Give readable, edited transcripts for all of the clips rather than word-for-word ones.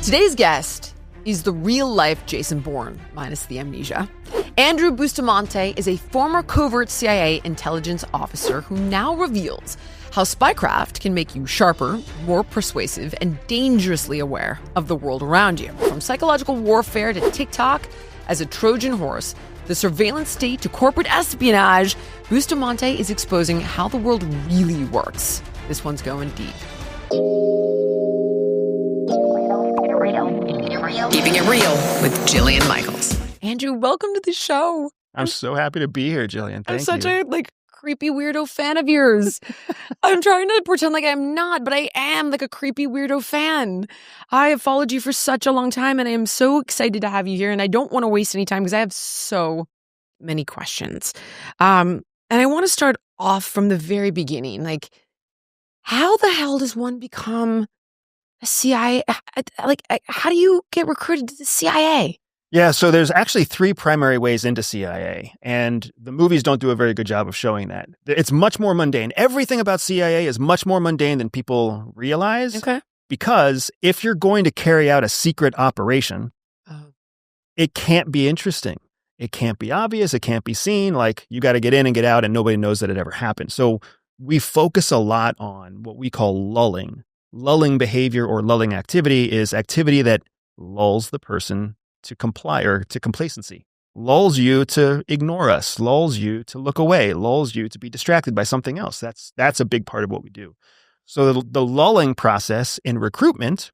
Today's guest is the real-life Jason Bourne, minus the amnesia. Andrew Bustamante is a former covert CIA intelligence officer who now reveals how spycraft can make you sharper, more persuasive, and dangerously aware of the world around you. From psychological warfare to TikTok as a Trojan horse, the surveillance state to corporate espionage, Bustamante is exposing how the world really works. This one's going deep. Keeping it real with Jillian Michaels. Andrew, welcome to the show. I'm so happy to be here, Jillian. Thank you. I'm such a creepy weirdo fan of yours. I'm trying to pretend like I'm not, but I am a creepy weirdo fan. I have followed you for such a long time, and I am so excited to have you here. And I don't want to waste any time because I have so many questions. And I want to start off from the very beginning. How the hell does one become a CIA? How do you get recruited to the CIA? Yeah, so there's actually three primary ways into CIA, and the movies don't do a very good job of showing that. It's much more mundane. Everything about CIA is much more mundane than people realize. Okay. Because if you're going to carry out a secret operation, it can't be interesting. It can't be obvious. It can't be seen. You got to get in and get out, and nobody knows that it ever happened. So we focus a lot on what we call lulling. Lulling behavior or lulling activity is activity that lulls the person to comply or to complacency, lulls you to ignore us, lulls you to look away, lulls you to be distracted by something else. That's a big part of what we do. So the lulling process in recruitment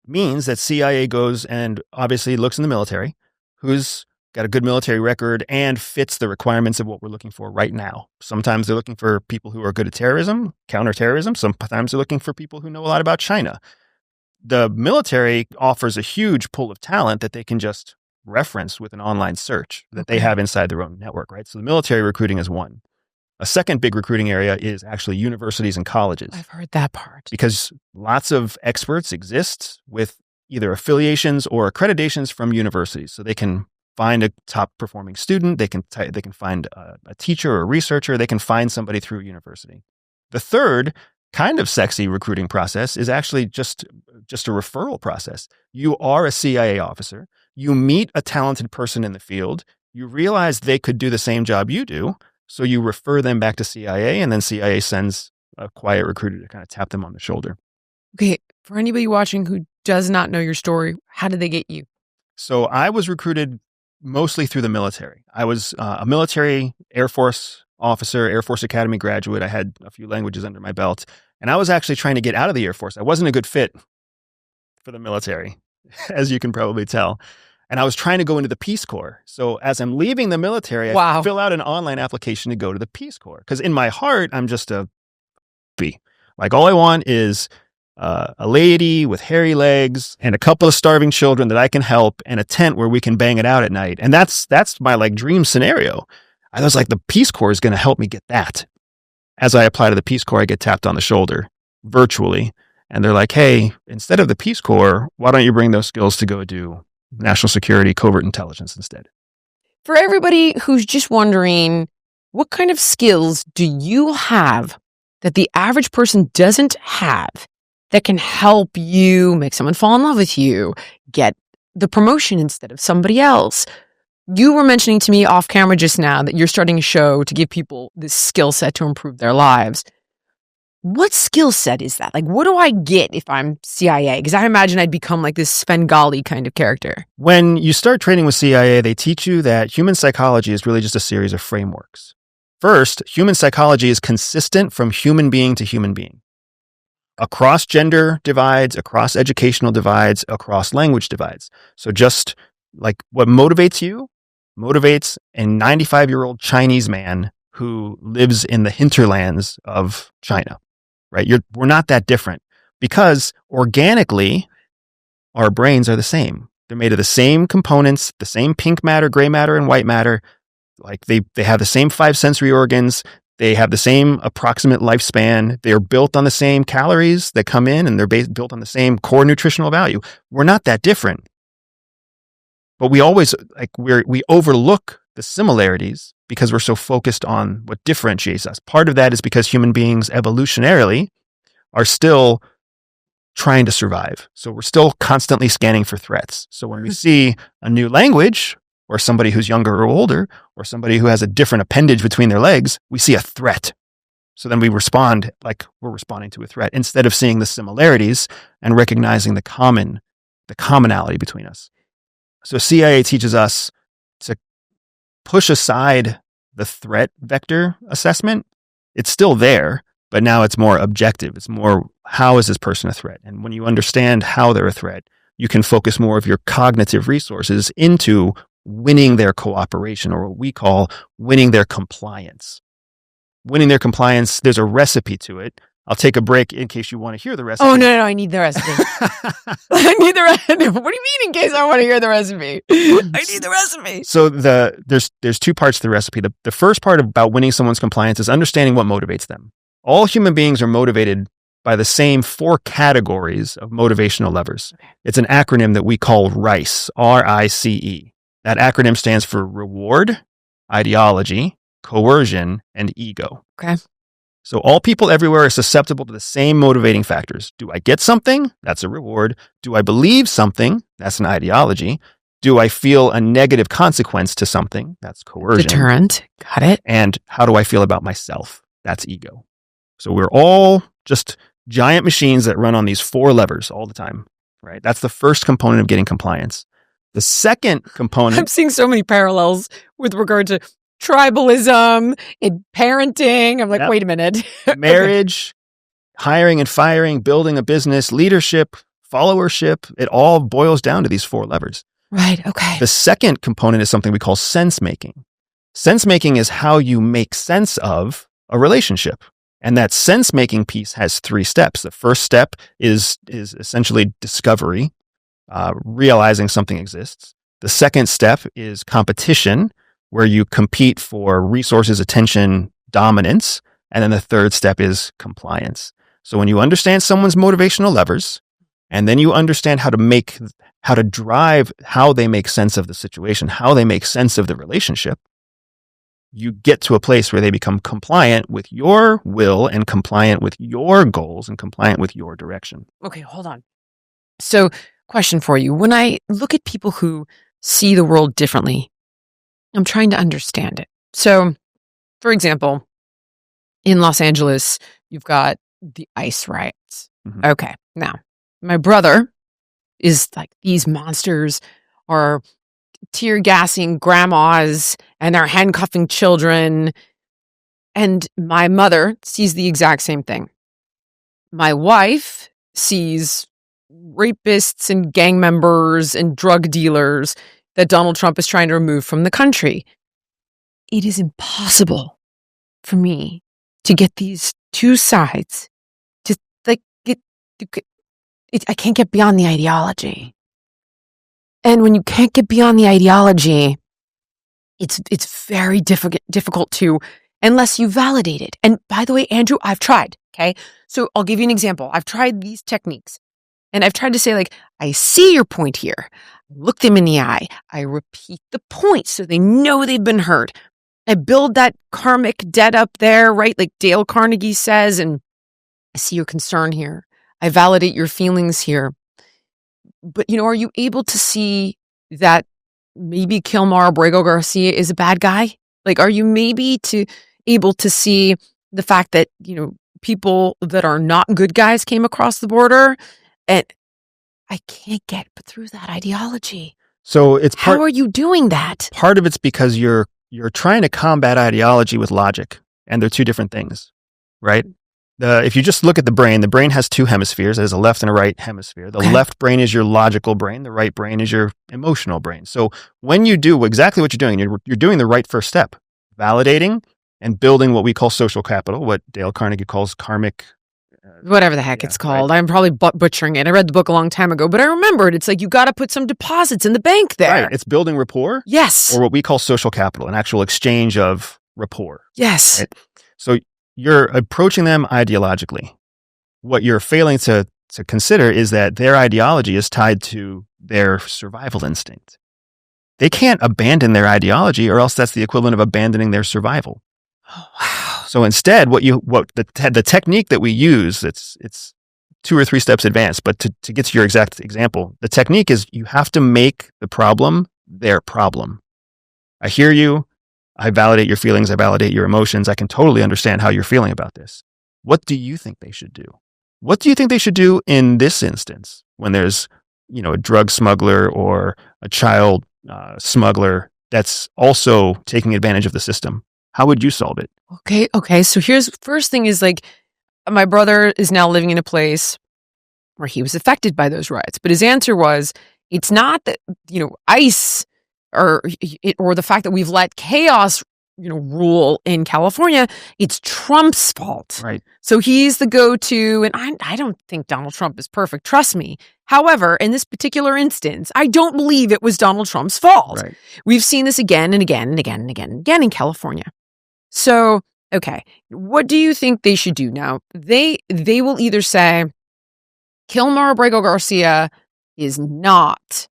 means that CIA goes and obviously looks in the military, who's got a good military record and fits the requirements of what we're looking for right now. Sometimes they're looking for people who are good at terrorism, counterterrorism. Sometimes they're looking for people who know a lot about China. The military offers a huge pool of talent that they can just reference with an online search that they have inside their own network, right? So the military recruiting is one. A second big recruiting area is actually universities and colleges. I've heard that part. Because lots of experts exist with either affiliations or accreditations from universities. So they can find a top performing student, they can find a teacher or a researcher, they can find somebody through a university. The third kind of sexy recruiting process is actually just a referral process. You are a CIA officer. You meet a talented person in the field. You realize they could do the same job you do. So you refer them back to CIA, and then CIA sends a quiet recruiter to kind of tap them on the shoulder. Okay. For anybody watching who does not know your story, how did they get you? So I was recruited mostly through the military. I was a military Air Force officer, Air Force Academy graduate. I had a few languages under my belt, and I was actually trying to get out of the Air Force. I wasn't a good fit for the military, as you can probably tell. And I was trying to go into the Peace Corps. So as I'm leaving the military, I fill out an online application to go to the Peace Corps. Because in my heart, I'm just a B. All I want is a lady with hairy legs and a couple of starving children that I can help and a tent where we can bang it out at night. And that's my dream scenario. I was the Peace Corps is going to help me get that. As I apply to the Peace Corps, I get tapped on the shoulder virtually. And they're like, hey, instead of the Peace Corps, why don't you bring those skills to go do national security, covert intelligence instead? For everybody who's just wondering, what kind of skills do you have that the average person doesn't have that can help you make someone fall in love with you, get the promotion instead of somebody else? You were mentioning to me off camera just now that you're starting a show to give people this skill set to improve their lives. What skill set is that? What do I get if I'm CIA? Because I imagine I'd become this Svengali kind of character. When you start training with CIA, they teach you that human psychology is really just a series of frameworks. First, human psychology is consistent from human being to human being. Across gender divides, across educational divides, across language divides. So just what motivates you motivates a 95-year-old Chinese man who lives in the hinterlands of China, right? We're not that different because organically our brains are the same. They're made of the same components, the same pink matter, gray matter, and white matter. They have the same 5 sensory organs. They have the same approximate lifespan. They're built on the same calories that come in, and they're built on the same core nutritional value. We're not that different. But we always we overlook the similarities because we're so focused on what differentiates us. Part of that is because human beings evolutionarily are still trying to survive. So we're still constantly scanning for threats. So when we see a new language or somebody who's younger or older or somebody who has a different appendage between their legs, we see a threat. So then we respond like we're responding to a threat instead of seeing the similarities and recognizing the commonality between us. So CIA teaches us to push aside the threat vector assessment. It's still there, but now it's more objective. It's more, how is this person a threat? And when you understand how they're a threat, you can focus more of your cognitive resources into winning their cooperation, or what we call winning their compliance. Winning their compliance, there's a recipe to it. I'll take a break in case you want to hear the recipe. Oh, no, I need the recipe. I need the recipe. What do you mean in case I want to hear the recipe? I need the recipe. So there's two parts to the recipe. The first part about winning someone's compliance is understanding what motivates them. All human beings are motivated by the same 4 categories of motivational levers. Okay. It's an acronym that we call RICE, R-I-C-E. That acronym stands for reward, ideology, coercion, and ego. Okay. So all people everywhere are susceptible to the same motivating factors. Do I get something? That's a reward. Do I believe something? That's an ideology. Do I feel a negative consequence to something? That's coercion. Deterrent. Got it. And how do I feel about myself? That's ego. So we're all just giant machines that run on these 4 levers all the time, right? That's the first component of getting compliance. The second component... I'm seeing so many parallels with regard to tribalism and parenting. I'm like, wait a minute. Marriage, hiring and firing, building a business, leadership, followership, it all boils down to these 4 levers. Right. Okay. The second component is something we call sense making. Sense making is how you make sense of a relationship. And that sense making piece has 3 steps. The first step is essentially discovery, realizing something exists. The second step is competition, where you compete for resources, attention, dominance. And then the third step is compliance. So when you understand someone's motivational levers, and then you understand how to drive how they make sense of the situation, how they make sense of the relationship, you get to a place where they become compliant with your will and compliant with your goals and compliant with your direction. Okay, hold on. So, question for you. When I look at people who see the world differently, I'm trying to understand it. So, for example, in Los Angeles, you've got the ICE riots. Mm-hmm. Okay, now, my brother is like, these monsters are tear gassing grandmas and they're handcuffing children. And my mother sees the exact same thing. My wife sees rapists and gang members and drug dealers that Donald Trump is trying to remove from the country. It is impossible for me to get these two sides to like I can't get beyond the ideology. And when you can't get beyond the ideology, it's very difficult to, unless you validate it. And by the way, Andrew, I've tried, okay? So I'll give you an example. I've tried these techniques and I've tried to say, like, I see your point here. Look them in the eye. I repeat the point so they know they've been heard. I build that karmic debt up there, right? Like Dale Carnegie says, and I see your concern here. I validate your feelings here. But, are you able to see that maybe Kilmar Abrego Garcia is a bad guy? Like, are you maybe able to see the fact that, people that are not good guys came across the border? And I can't get through that ideology. So how are you doing that? Part of it's because you're trying to combat ideology with logic, and they're two different things, right? If you just look at the brain has 2 hemispheres. There's a left and a right hemisphere. The left brain is your logical brain. The right brain is your emotional brain. So when you do exactly what you're doing, you're doing the right first step, validating and building what we call social capital, what Dale Carnegie calls karmic. Whatever the heck it's called. Right. I'm probably butchering it. I read the book a long time ago, but I remembered. It's like you got to put some deposits in the bank there. Right. It's building rapport. Yes. Or what we call social capital, an actual exchange of rapport. Yes. Right? So you're approaching them ideologically. What you're failing to consider is that their ideology is tied to their survival instinct. They can't abandon their ideology, or else that's the equivalent of abandoning their survival. Oh, wow. So instead, the technique that we use, it's 2 or 3 steps advanced, but to get to your exact example, the technique is you have to make the problem their problem. I hear you. I validate your feelings. I validate your emotions. I can totally understand how you're feeling about this. What do you think they should do? What do you think they should do in this instance when there's, a drug smuggler or a child smuggler that's also taking advantage of the system? How would you solve it? Okay. So here's first thing is like, my brother is now living in a place where he was affected by those riots, but his answer was, it's not that, ICE or the fact that we've let chaos, rule in California. It's Trump's fault. Right. So he's the go-to, and I don't think Donald Trump is perfect. Trust me. However, in this particular instance, I don't believe it was Donald Trump's fault. Right. We've seen this again and again and again and again and again in California. So, okay, what do you think they should do now? They will either say, Kilmer Abrego Garcia is not.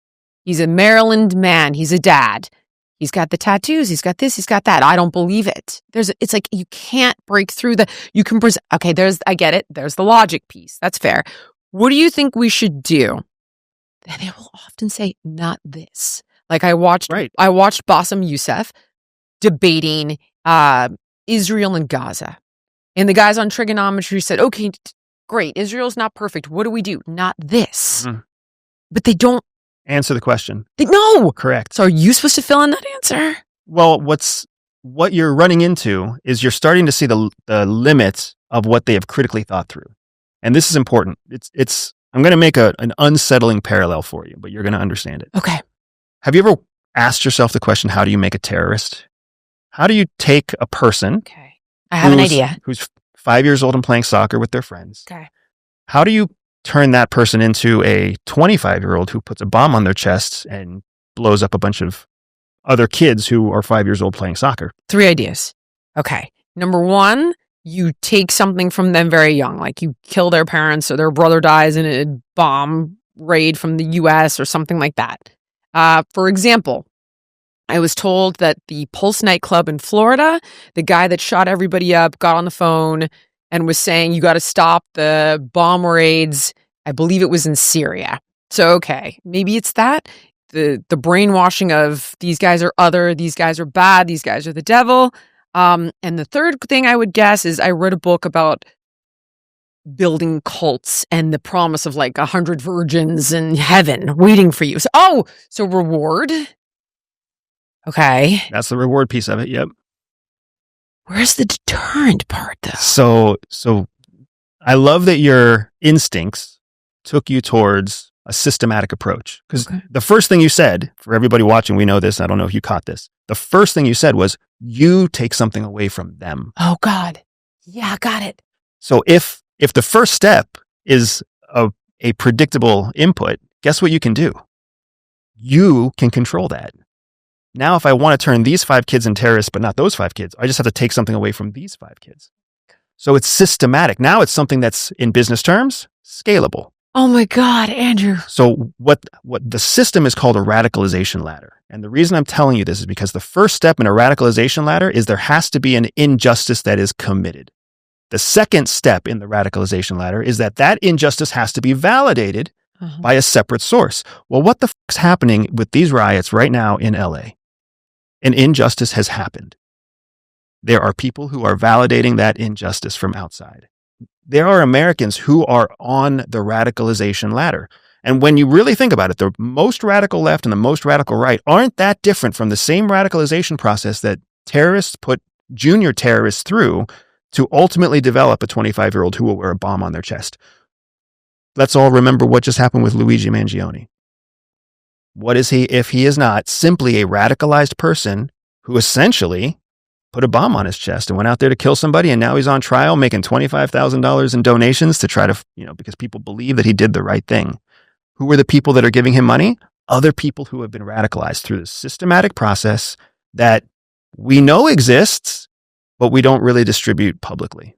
He's a Maryland man. He's a dad. He's got the tattoos. He's got this. He's got that. I don't believe it. It's like you can't break through you can present. Okay, I get it. There's the logic piece. That's fair. What do you think we should do? And they will often say, not this. Like I watched Bassem Youssef debating Israel and Gaza. And the guys on trigonometry said, okay, great. Israel's not perfect. What do we do? Not this. Mm-hmm. But they don't answer the question. No. Correct. So are you supposed to fill in that answer? Well, what you're running into is you're starting to see the limits of what they have critically thought through. And this is important. I'm going to make an unsettling parallel for you, but you're going to understand it. Okay. Have you ever asked yourself the question, how do you make a terrorist? How do you take a person? Okay. I have an idea. Who's 5 years old and playing soccer with their friends. Okay. How do you turn that person into a 25-year-old who puts a bomb on their chest and blows up a bunch of other kids who are 5 years old playing soccer? 3 ideas. Okay. Number 1, you take something from them very young, like you kill their parents or their brother dies in a bomb raid from the US or something like that. For example, I was told that the Pulse nightclub in Florida, the guy that shot everybody up got on the phone and was saying, you got to stop the bomb raids. I believe it was in Syria. So, okay, maybe it's that. The brainwashing of these guys are other, these guys are bad, these guys are the devil. And the third thing I would guess is I read a book about building cults and the promise of like 100 virgins in heaven waiting for you. So reward. Okay. That's the reward piece of it. Yep. Where's the deterrent part though? So I love that your instincts took you towards a systematic approach. Because the first thing you said, for everybody watching, we know this, I don't know if you caught this. The first thing you said was, you take something away from them. Oh God. Yeah, got it. So if the first step is a predictable input, guess what you can do? You can control that. Now, if I want to turn these 5 kids into terrorists, but not those 5 kids, I just have to take something away from these 5 kids. So it's systematic. Now it's something that's, in business terms, scalable. Oh my God, Andrew. So what the system is called a radicalization ladder. And the reason I'm telling you this is because the first step in a radicalization ladder is there has to be an injustice that is committed. The second step in the radicalization ladder is that injustice has to be validated by a separate source. Well, what the is happening with these riots right now in LA? An injustice has happened. There are people who are validating that injustice from outside. There are Americans who are on the radicalization ladder. And when you really think about it, the most radical left and the most radical right aren't that different from the same radicalization process that terrorists put junior terrorists through to ultimately develop a 25-year-old who will wear a bomb on their chest. Let's all remember what just happened with Luigi Mangione. What is he if he is not simply a radicalized person who essentially put a bomb on his chest and went out there to kill somebody, and now he's on trial making $25,000 in donations to try to, because people believe that he did the right thing. Who are the people that are giving him money? Other people who have been radicalized through the systematic process that we know exists, but we don't really distribute publicly.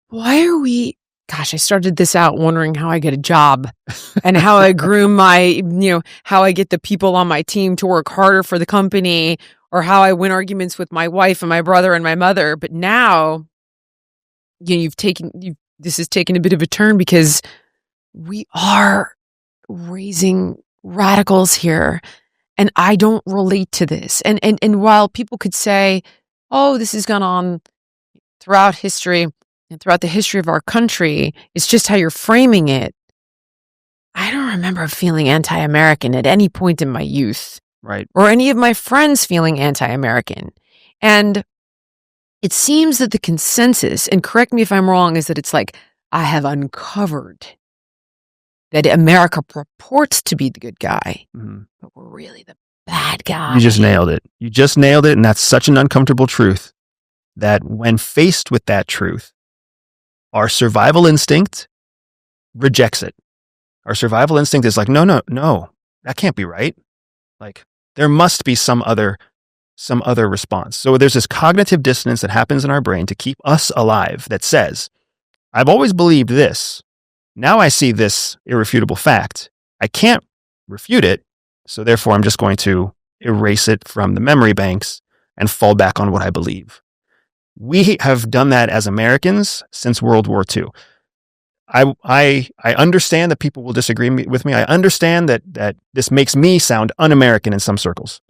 Why are we... Gosh, I started this out wondering how I get a job and how I groom how I get the people on my team to work harder for the company, or how I win arguments with my wife and my brother and my mother. But now, you've this is taking a bit of a turn because we are raising radicals here. And I don't relate to this. And while people could say, oh, this has gone on throughout history and throughout the history of our country, it's just how you're framing it. I don't remember feeling anti-American at any point in my youth. Right. Or any of my friends feeling anti-American. And it seems that the consensus, and correct me if I'm wrong, is that it's like, I have uncovered that America purports to be the good guy, but we're really the bad guy. You just nailed it. You just nailed it. And that's such an uncomfortable truth that when faced with that truth, our survival instinct rejects it. Our survival instinct is like, no, that can't be right. Like there must be some other response. So there's this cognitive dissonance that happens in our brain to keep us alive that says, I've always believed this. Now I see this irrefutable fact. I can't refute it. So therefore, I'm just going to erase it from the memory banks and fall back on what I believe. We have done that as Americans since World War II. I understand that people will disagree with me. I understand that this makes me sound un-American in some circles.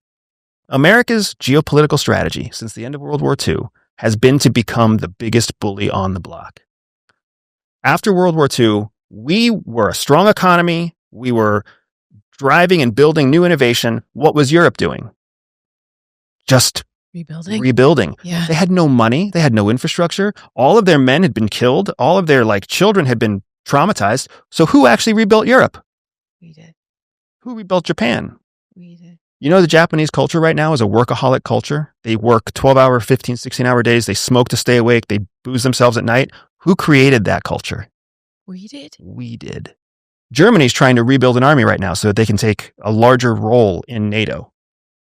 America's geopolitical strategy since the end of World War II has been to become the biggest bully on the block. After World War II, we were a strong economy. We were driving and building new innovation. What was Europe doing? Just rebuilding. Yeah. They had no money. They had no infrastructure. All of their men had been killed. All of their children had been traumatized. So who actually rebuilt Europe? We did. Who rebuilt Japan? We did. You know, the Japanese culture right now is a workaholic culture. They work 12-hour, 15, 16-hour days. They smoke to stay awake. They booze themselves at night. Who created that culture? We did. We did. Germany's trying to rebuild an army right now so that they can take a larger role in NATO.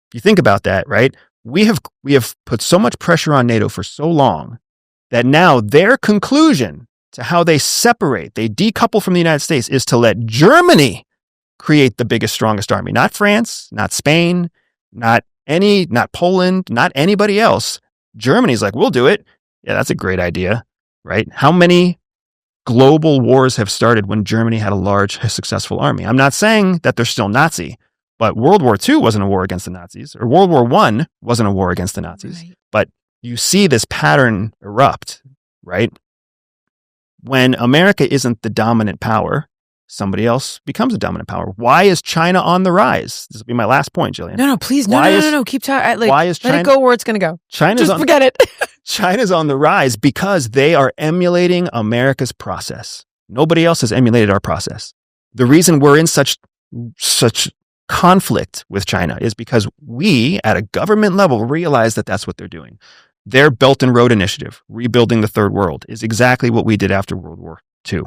If you think about that, right? We have put so much pressure on NATO for so long that now their conclusion to how they decouple from the United States is to let Germany create the biggest, strongest army. Not France, not Spain, not Poland, not anybody else. Germany's like, we'll do it. Yeah, that's a great idea, right? How many global wars have started when Germany had a large, successful army? I'm not saying that they're still Nazi, but World War II wasn't a war against the Nazis, or World War I wasn't a war against the Nazis. Right. But you see this pattern erupt, right? When America isn't the dominant power, somebody else becomes a dominant power. Why is China on the rise? This will be my last point, Jillian. No, please. No. Keep talking. Why is China? Let it go where it's going to go. Forget it. China's on the rise because they are emulating America's process. Nobody else has emulated our process. The reason we're in such conflict with China is because we, at a government level, realize that that's what they're doing. Their Belt and Road Initiative, rebuilding the third world, is exactly what we did after World War II.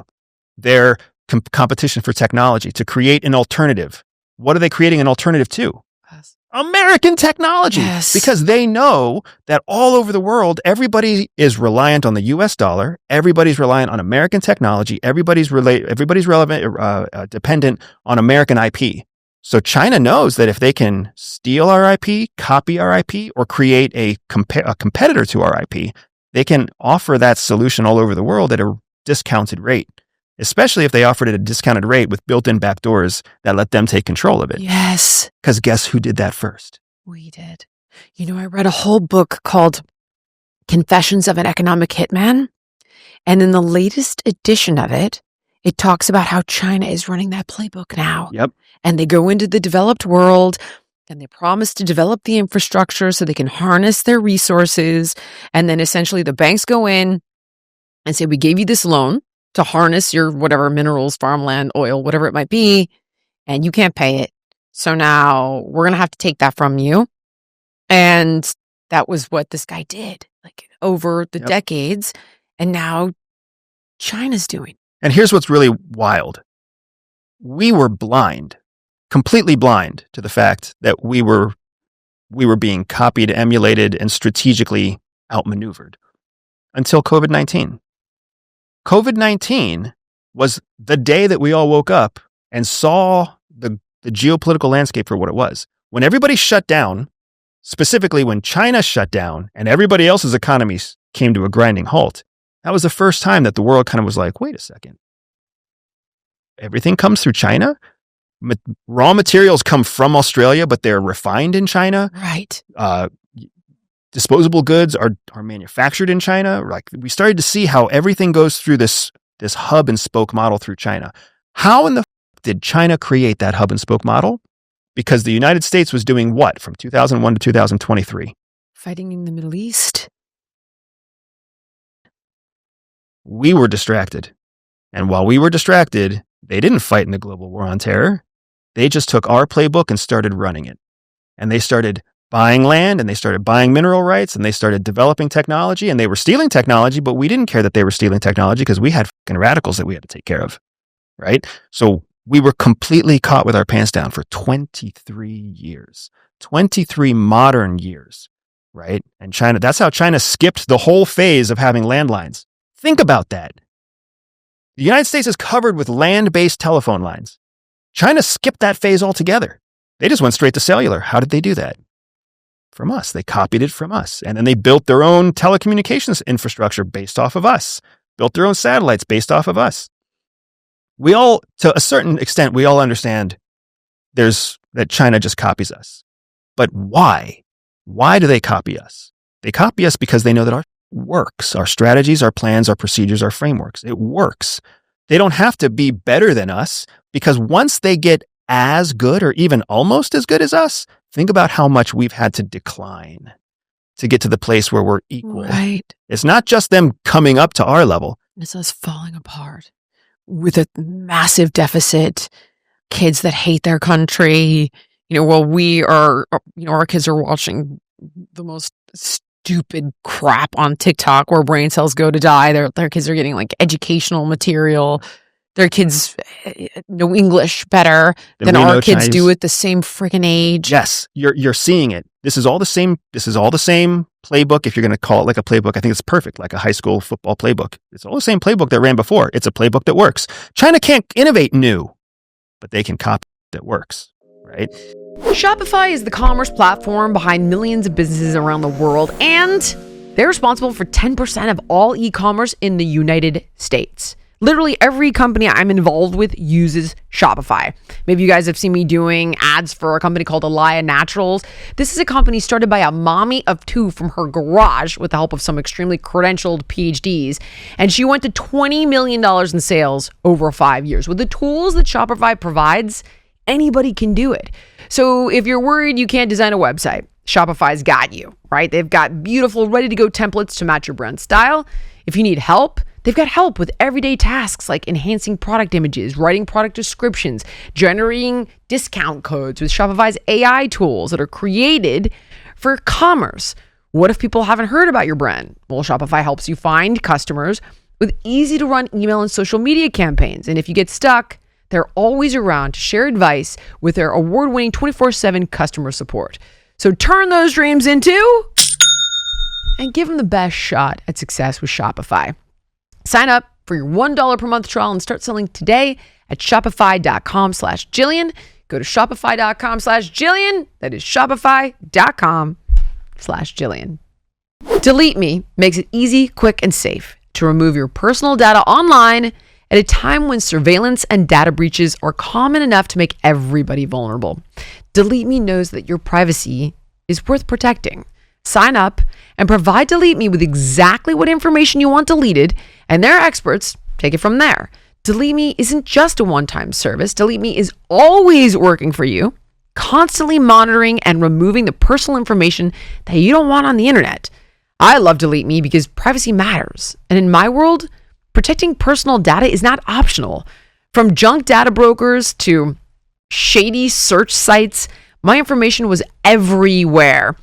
Their competition for technology to create an alternative. What are they creating an alternative to? Yes. American technology. Yes. Because they know that all over the world, everybody is reliant on the US dollar. Everybody's reliant on American technology. Everybody's dependent on American IP. So China knows that if they can steal our IP, copy our IP, or create a competitor to our IP, they can offer that solution all over the world at a discounted rate, especially if they offered it at a discounted rate with built-in backdoors that let them take control of it. Yes. Because guess who did that first? We did. You know, I read a whole book called Confessions of an Economic Hitman. And in the latest edition of it, it talks about how China is running that playbook now. Yep. And they go into the developed world and they promise to develop the infrastructure so they can harness their resources. And then essentially the banks go in and say, we gave you this loan to harness your whatever minerals, farmland, oil, whatever it might be, and you can't pay it. So now we're going to have to take that from you. And that was what this guy did, over the decades. And now China's doing. And here's what's really wild. We were blind, completely blind to the fact that we were being copied, emulated, and strategically outmaneuvered until COVID-19. COVID-19 was the day that we all woke up and saw the geopolitical landscape for what it was. When everybody shut down, specifically when China shut down and everybody else's economies came to a grinding halt, That was the first time that the world kind of was like, wait a second. Everything comes through China? Raw materials come from Australia, but they're refined in China. Right. Disposable goods are manufactured in China. Like, we started to see how everything goes through this hub and spoke model through China. How in the did China create that hub and spoke model? Because the United States was doing what from 2001 to 2023? Fighting in the Middle East. We were distracted. And while we were distracted, they didn't fight in the global war on terror. They just took our playbook and started running it. And they started buying land, and they started buying mineral rights, and they started developing technology, and they were stealing technology, but we didn't care that they were stealing technology because we had fucking radicals that we had to take care of, right? So we were completely caught with our pants down for 23 years, 23 modern years, right? And China, that's how China skipped the whole phase of having landlines. Think about that. The United States is covered with land-based telephone lines. China skipped that phase altogether. They just went straight to cellular. How did they do that? From us. They copied it from us. And then they built their own telecommunications infrastructure based off of us, built their own satellites based off of us. We all, to a certain extent, we all understand that China just copies us. But why? Why do they copy us? They copy us because they know that our works, our strategies, our plans, our procedures, our frameworks. It works. They don't have to be better than us, because once they get as good or even almost as good as us, think about how much we've had to decline to get to the place where we're equal. Right. It's not just them coming up to our level. It's us falling apart with a massive deficit, kids that hate their country. While we are, our kids are watching the most stupid crap on TikTok where brain cells go to die. Their kids are getting like educational material. Their kids know English better than our kids Chinese. do at the same freaking age. Yes, you're seeing it. This is all the same. This is all the same playbook. If you're going to call it like a playbook, I think it's perfect, like a high school football playbook. It's all the same playbook that ran before. It's a playbook that works. China can't innovate new, but they can copy that works, right? Shopify is the commerce platform behind millions of businesses around the world, and they're responsible for 10% of all e-commerce in the United States. Literally every company I'm involved with uses Shopify. Maybe you guys have seen me doing ads for a company called Alaya Naturals. This is a company started by a mommy of two from her garage with the help of some extremely credentialed PhDs. And she went to $20 million in sales over 5 years. With the tools that Shopify provides, anybody can do it. So if you're worried you can't design a website, Shopify's got you, right? They've got beautiful, ready-to-go templates to match your brand style. If you need help, they've got help with everyday tasks like enhancing product images, writing product descriptions, generating discount codes with Shopify's AI tools that are created for commerce. What if people haven't heard about your brand? Well, Shopify helps you find customers with easy-to-run email and social media campaigns. And if you get stuck, they're always around to share advice with their award-winning 24/7 customer support. So turn those dreams into and give them the best shot at success with Shopify. Sign up for your $1 per month trial and start selling today at shopify.com/Jillian. Go to shopify.com/Jillian. That is shopify.com/Jillian. Delete Me makes it easy, quick, and safe to remove your personal data online at a time when surveillance and data breaches are common enough to make everybody vulnerable. Delete Me knows that your privacy is worth protecting. Sign up and provide Delete Me with exactly what information you want deleted, and their experts take it from there. Delete Me isn't just a one-time service. Delete Me is always working for you, constantly monitoring and removing the personal information that you don't want on the internet. I love Delete Me because privacy matters. And in my world, protecting personal data is not optional. From junk data brokers to shady search sites, my information was everywhere.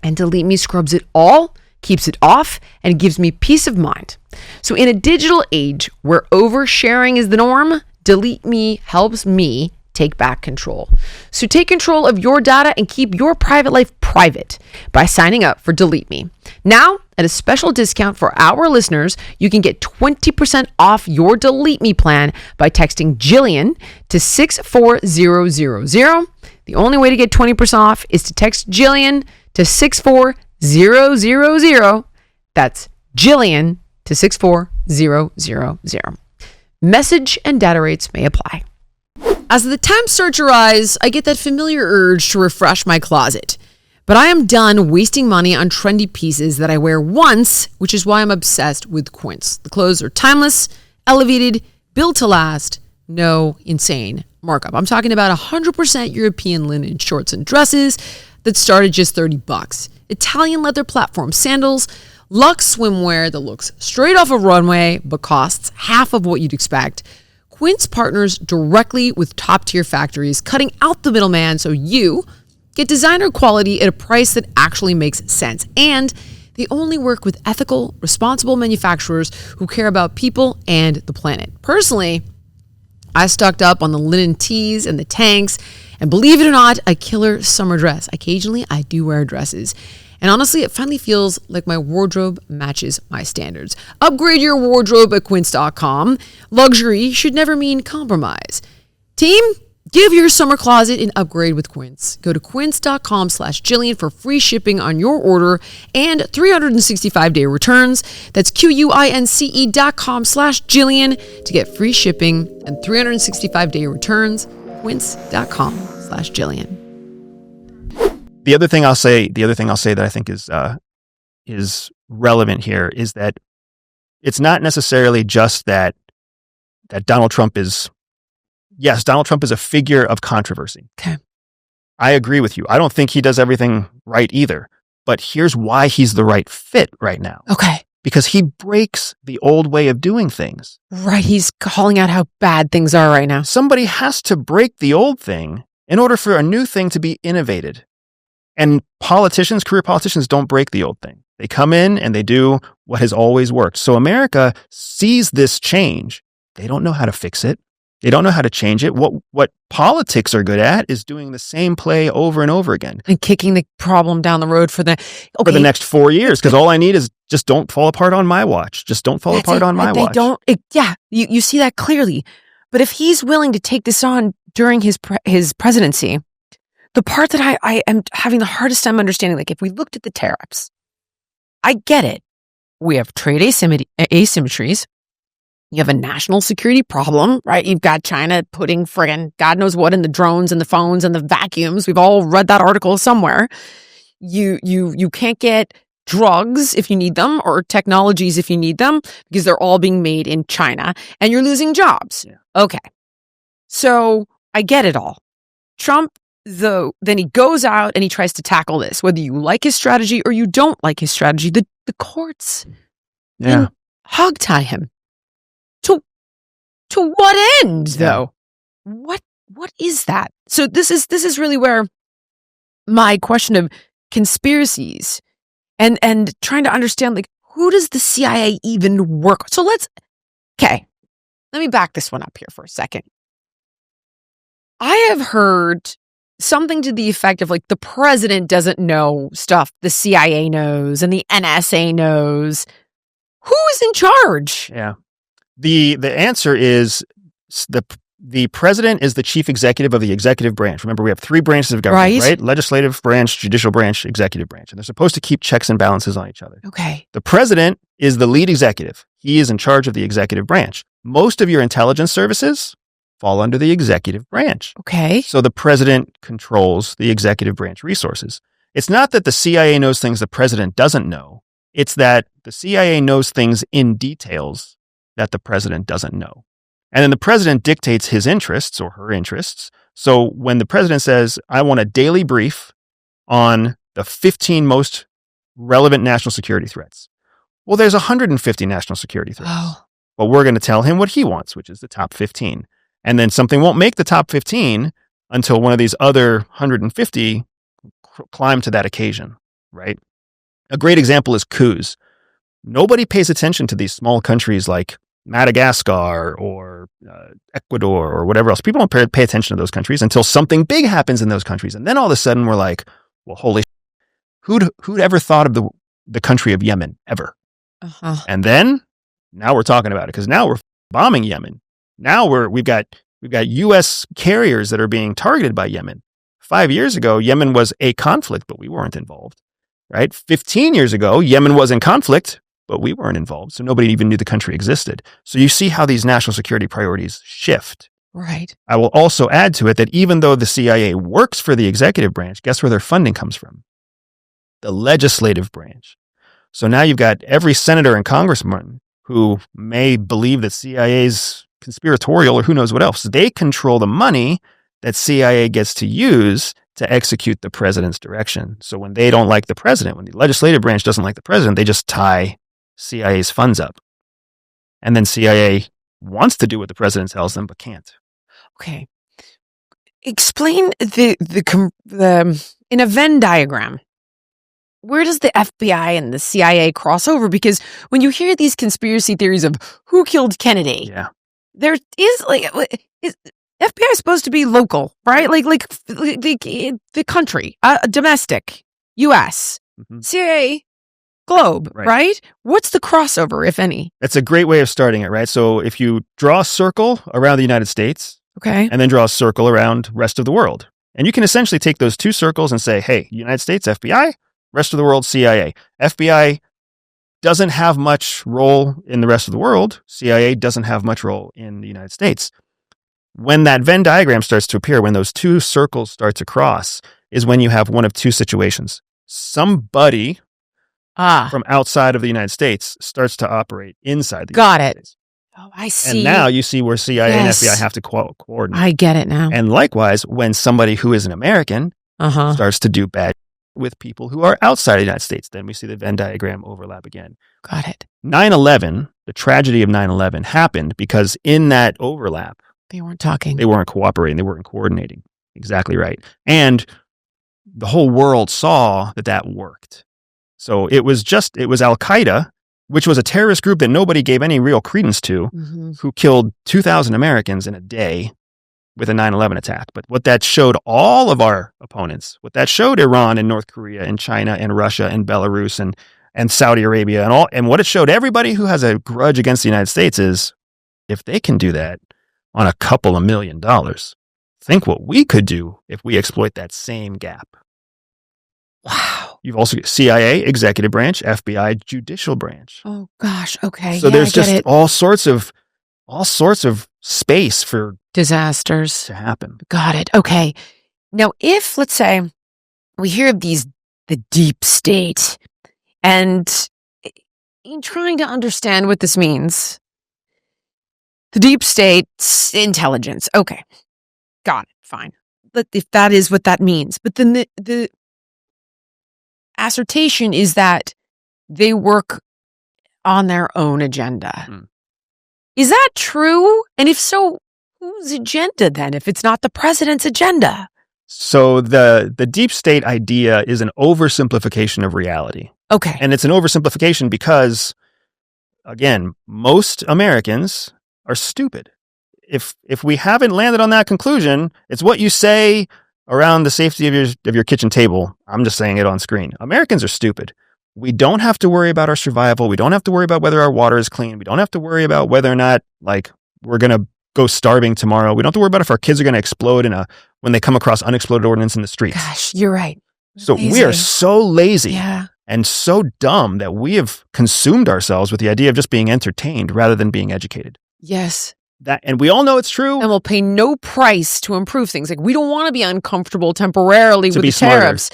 And Delete Me scrubs it all, keeps it off, and gives me peace of mind. So in a digital age where oversharing is the norm, Delete Me helps me take back control. So take control of your data and keep your private life private by signing up for Delete Me. Now, at a special discount for our listeners, you can get 20% off your Delete Me plan by texting Jillian to 64000. The only way to get 20% off is to text Jillian to 64000. That's Jillian to 64000. Message and data rates may apply. As the temp search arrives, I get that familiar urge to refresh my closet. But I am done wasting money on trendy pieces that I wear once, which is why I'm obsessed with Quince. The clothes are timeless, elevated, built to last, no insane markup. I'm talking about 100% European linen shorts and dresses that start at just $30. Italian leather platform sandals, luxe swimwear that looks straight off a runway but costs half of what you'd expect. Quince partners directly with top-tier factories, cutting out the middleman so you get designer quality at a price that actually makes sense. And they only work with ethical, responsible manufacturers who care about people and the planet. Personally, I stocked up on the linen tees and the tanks, and believe it or not, a killer summer dress. Occasionally, I do wear dresses. And honestly, it finally feels like my wardrobe matches my standards. Upgrade your wardrobe at quince.com. Luxury should never mean compromise. Team, give your summer closet an upgrade with Quince. Go to quince.com/Jillian for free shipping on your order and 365-day returns. That's QUINCE.com/Jillian to get free shipping and 365-day returns. Quince.com/Jillian. The other thing I'll say that I think is relevant here is that it's not necessarily just that Donald Trump is. Yes, Donald Trump is a figure of controversy. Okay. I agree with you. I don't think he does everything right either. But here's why he's the right fit right now. Okay. Because he breaks the old way of doing things. Right. He's calling out how bad things are right now. Somebody has to break the old thing in order for a new thing to be innovated. And career politicians don't break the old thing. They come in and they do what has always worked. So America sees this change. They don't know how to fix it. They don't know how to change it. What politics are good at is doing the same play over and over again. And kicking the problem down the road for the next 4 years. Because all I need is just don't fall apart on my watch. Just don't fall apart on my watch. You see that clearly. But if he's willing to take this on during his presidency, the part that I am having the hardest time understanding, like if we looked at the tariffs, I get it. We have trade asymmetries. You have a national security problem, right? You've got China putting friggin' God knows what in the drones and the phones and the vacuums. We've all read that article somewhere. You can't get drugs if you need them or technologies if you need them because they're all being made in China and you're losing jobs. Yeah. Okay. So I get it all. Trump, though, then he goes out and he tries to tackle this, whether you like his strategy or you don't like his strategy. The courts hog tie him. To what end, though? What is that? So this is really where my question of conspiracies and trying to understand, like, who does the CIA even work? So let me back this one up here for a second. I have heard something to the effect of, like, the president doesn't know stuff the CIA knows and the NSA knows. Who is in charge? Yeah. The answer is the president is the chief executive of the executive branch. Remember, we have three branches of government, right? Legislative branch, judicial branch, executive branch. And they're supposed to keep checks and balances on each other. Okay. The president is the lead executive. He is in charge of the executive branch. Most of your intelligence services fall under the executive branch. Okay. So the president controls the executive branch resources. It's not that the CIA knows things the president doesn't know. It's that the CIA knows things in details that the president doesn't know. And then the president dictates his interests or her interests. So when the president says, I want a daily brief on the 15 most relevant national security threats. Well, there's 150 national security threats. Oh. But we're going to tell him what he wants, which is the top 15. And then something won't make the top 15 until one of these other 150 climb to that occasion, right? A great example is coups. Nobody pays attention to these small countries like Madagascar or Ecuador or whatever else. People don't pay attention to those countries until something big happens in those countries. And then all of a sudden we're like, well, holy shit, who'd ever thought of the country of Yemen ever? Uh-huh. And then now we're talking about it because now we're bombing Yemen. Now we've got U.S. carriers that are being targeted by Yemen. 5 years ago, Yemen was a conflict, but we weren't involved, right? 15 years ago, Yemen was in conflict. but we weren't involved. So nobody even knew the country existed. So you see how these national security priorities shift. Right. I will also add to it that even though the CIA works for the executive branch, guess where their funding comes from? The legislative branch. So now you've got every senator and congressman who may believe that CIA's conspiratorial or who knows what else. They control the money that CIA gets to use to execute the president's direction. So when they don't like the president, when the legislative branch doesn't like the president, they just tie CIA's funds up. And then CIA wants to do what the president tells them, but can't. Okay. Explain the in a Venn diagram, where does the FBI and the CIA cross over? Because when you hear these conspiracy theories of who killed Kennedy, there is is FBI supposed to be local, right? Like the country, domestic, U.S., CIA, globe, right? What's the crossover, if any? That's a great way of starting it, right? So if you draw a circle around the United States, okay, and then draw a circle around rest of the world, and you can essentially take those two circles and say, hey, United States, FBI, rest of the world, CIA. FBI doesn't have much role in the rest of the world. CIA doesn't have much role in the United States. When that Venn diagram starts to appear, when those two circles start to cross, is when you have one of two situations. Somebody from outside of the United States starts to operate inside the United States. Oh, I see. And now you see where CIA and FBI have to coordinate. I get it now. And likewise, when somebody who is an American starts to do bad with people who are outside the United States, then we see the Venn diagram overlap again. Got it. 9/11, the tragedy of 9/11 happened because in that overlap, they weren't talking. They weren't cooperating. They weren't coordinating. Exactly right. And the whole world saw that worked. So it was Al-Qaeda, which was a terrorist group that nobody gave any real credence to, who killed 2,000 Americans in a day with a 9/11 attack. But what that showed all of our opponents, what that showed Iran and North Korea and China and Russia and Belarus and Saudi Arabia and what it showed everybody who has a grudge against the United States is, if they can do that on a couple of $1 million, think what we could do if we exploit that same gap. Wow. You've also got CIA, executive branch, FBI, judicial branch. Oh gosh. Okay. So there's just all sorts of space for disasters to happen. Got it. Okay. Now, if let's say we hear of the deep state, and in trying to understand what this means, the deep state's intelligence. Okay. Got it. Fine. If that is what that means. But then the assertion is that they work on their own agenda. Is that true? And if so, whose agenda then, if it's not the president's agenda? So the deep state idea is an oversimplification of reality. Okay. And it's an oversimplification because, again, most Americans are stupid. If we haven't landed on that conclusion, it's what you say around the safety of your kitchen table. I'm just saying it on screen. Americans are stupid. We don't have to worry about our survival. We don't have to worry about whether our water is clean. We don't have to worry about whether or not we're going to go starving tomorrow. We don't have to worry about if our kids are going to explode when they come across unexploded ordnance in the streets. Gosh, you're right. So we are so lazy and so dumb that we have consumed ourselves with the idea of just being entertained rather than being educated. Yes. And we all know it's true. And we'll pay no price to improve things. Like, we don't want to be uncomfortable temporarily with the tariffs.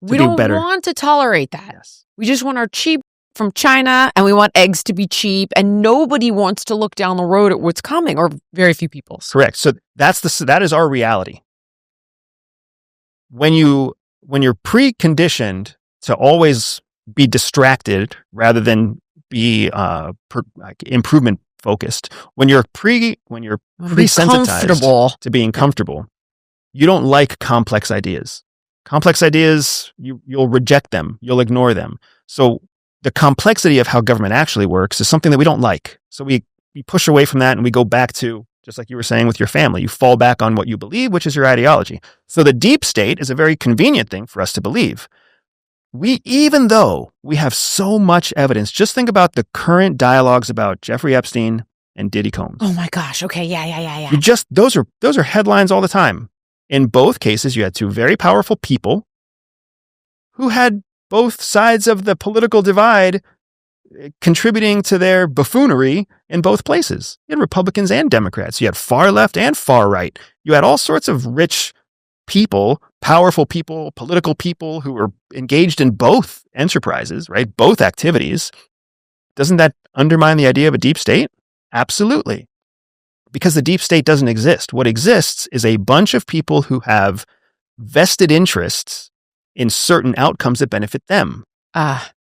We don't want to tolerate that. Yes. We just want our cheap from China, and we want eggs to be cheap, and nobody wants to look down the road at what's coming, or very few people. Correct. So that is our reality. When you're preconditioned to always be distracted rather than be improvement focused, when you're presensitized to being comfortable, you don't like complex ideas. Complex ideas, you'll reject them, you'll ignore them. So the complexity of how government actually works is something that we don't like. So we push away from that and we go back to, just like you were saying with your family, you fall back on what you believe, which is your ideology. So the deep state is a very convenient thing for us to believe. Even though we have so much evidence, just think about the current dialogues about Jeffrey Epstein and Diddy Combs. Oh my gosh. Okay. Yeah. Those are headlines all the time. In both cases, you had two very powerful people who had both sides of the political divide contributing to their buffoonery in both places. You had Republicans and Democrats. You had far left and far right. You had all sorts of rich people, powerful people, political people who were engaged in both enterprises, right? Both activities. Doesn't that undermine the idea of a deep state? Absolutely. Because the deep state doesn't exist. What exists is a bunch of people who have vested interests in certain outcomes that benefit them.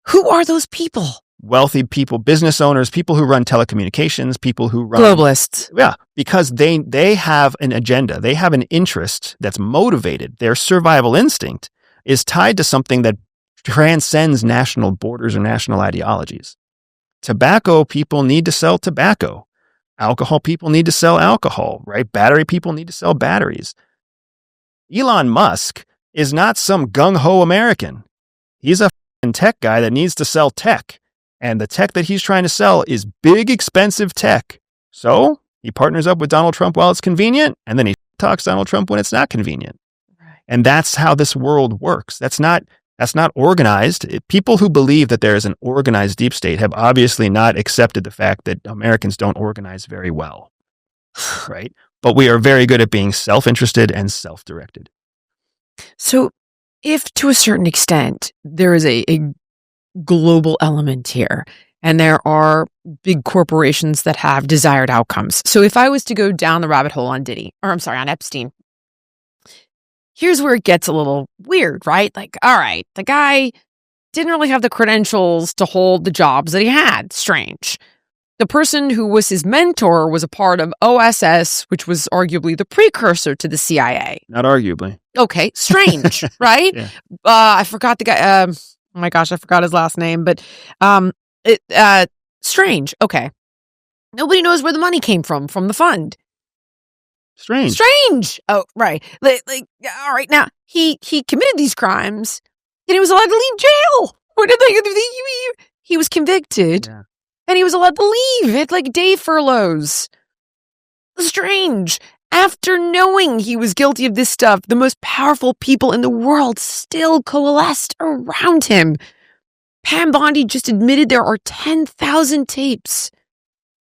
Who are those people? Wealthy people, business owners, people who run telecommunications, people who run... Globalists. Yeah, because they have an agenda. They have an interest that's motivated. Their survival instinct is tied to something that transcends national borders or national ideologies. Tobacco people need to sell tobacco. Alcohol people need to sell alcohol, right? Battery people need to sell batteries. Elon Musk is not some gung-ho American. He's a f***ing tech guy that needs to sell tech. And the tech that he's trying to sell is big, expensive tech. So he partners up with Donald Trump while it's convenient, and then he talks Donald Trump when it's not convenient. Right. And that's how this world works. That's not organized. People who believe that there is an organized deep state have obviously not accepted the fact that Americans don't organize very well. Right? But we are very good at being self-interested and self-directed. So if to a certain extent there is a global element here, and there are big corporations that have desired outcomes. So if I was to go down the rabbit hole on on Epstein, here's where it gets a little weird, right? Like, all right, the guy didn't really have the credentials to hold the jobs that he had. Strange. The person who was his mentor was a part of OSS, which was arguably the precursor to the CIA. Not arguably. Okay, strange, right? Yeah. I forgot the guy. Oh my gosh, I forgot his last name, but strange. Okay. Nobody knows where the money came from the fund. Strange. Oh, right. Like all right. Now, he committed these crimes and he was allowed to leave jail. He was convicted and he was allowed to leave. It's like day furloughs. Strange. After knowing he was guilty of this stuff, the most powerful people in the world still coalesced around him. Pam Bondi just admitted there are 10,000 tapes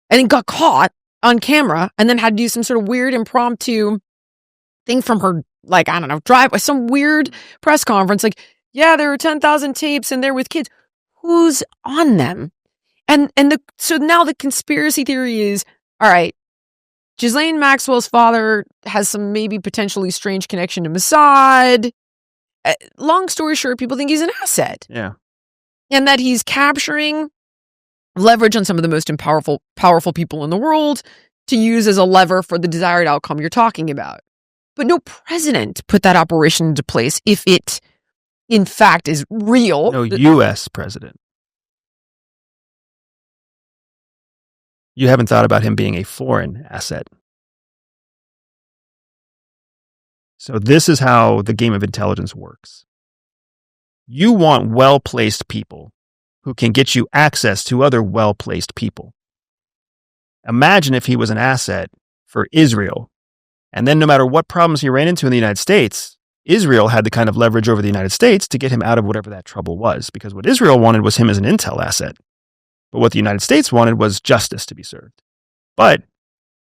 and then got caught on camera and then had to do some sort of weird impromptu thing from her, like, I don't know, driveway, some weird press conference. Like, yeah, there are 10,000 tapes and they're with kids. Who's on them? So now the conspiracy theory is, all right, Ghislaine Maxwell's father has some maybe potentially strange connection to Mossad. Long story short, people think he's an asset. Yeah. And that he's capturing leverage on some of the most powerful people in the world to use as a lever for the desired outcome you're talking about. But no president put that operation into place if it, in fact, is real. No U.S. president. You haven't thought about him being a foreign asset. So this is how the game of intelligence works. You want well-placed people who can get you access to other well-placed people. Imagine if he was an asset for Israel, and then no matter what problems he ran into in the United States, Israel had the kind of leverage over the United States to get him out of whatever that trouble was, because what Israel wanted was him as an intel asset. But what the United States wanted was justice to be served. But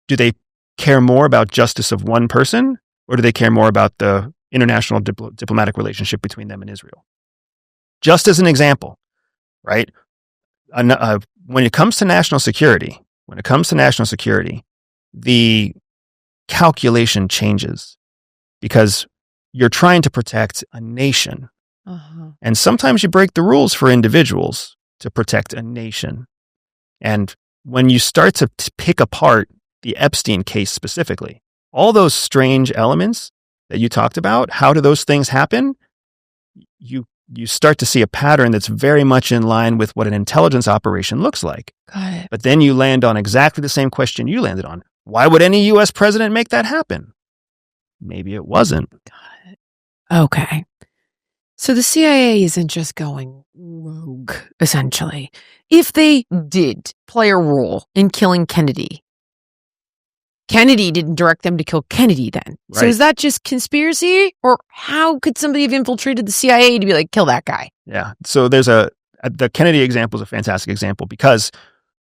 do they care more about justice of one person, or do they care more about the international diplomatic relationship between them and Israel? Just as an example, right? When it comes to national security, the calculation changes because you're trying to protect a nation. And sometimes you break the rules for individuals to protect a nation. And when you start to pick apart the Epstein case specifically, all those strange elements that you talked about, how do those things happen? You start to see a pattern that's very much in line with what an intelligence operation looks like. Got it. But then you land on exactly the same question you landed on. Why would any U.S. president make that happen? Maybe it wasn't. Got it. Okay. So the CIA isn't just going rogue, essentially. If they did play a role in killing Kennedy, Kennedy didn't direct them to kill Kennedy then. Right. So is that just conspiracy? Or how could somebody have infiltrated the CIA to be like, kill that guy? Yeah. So there's the Kennedy example is a fantastic example because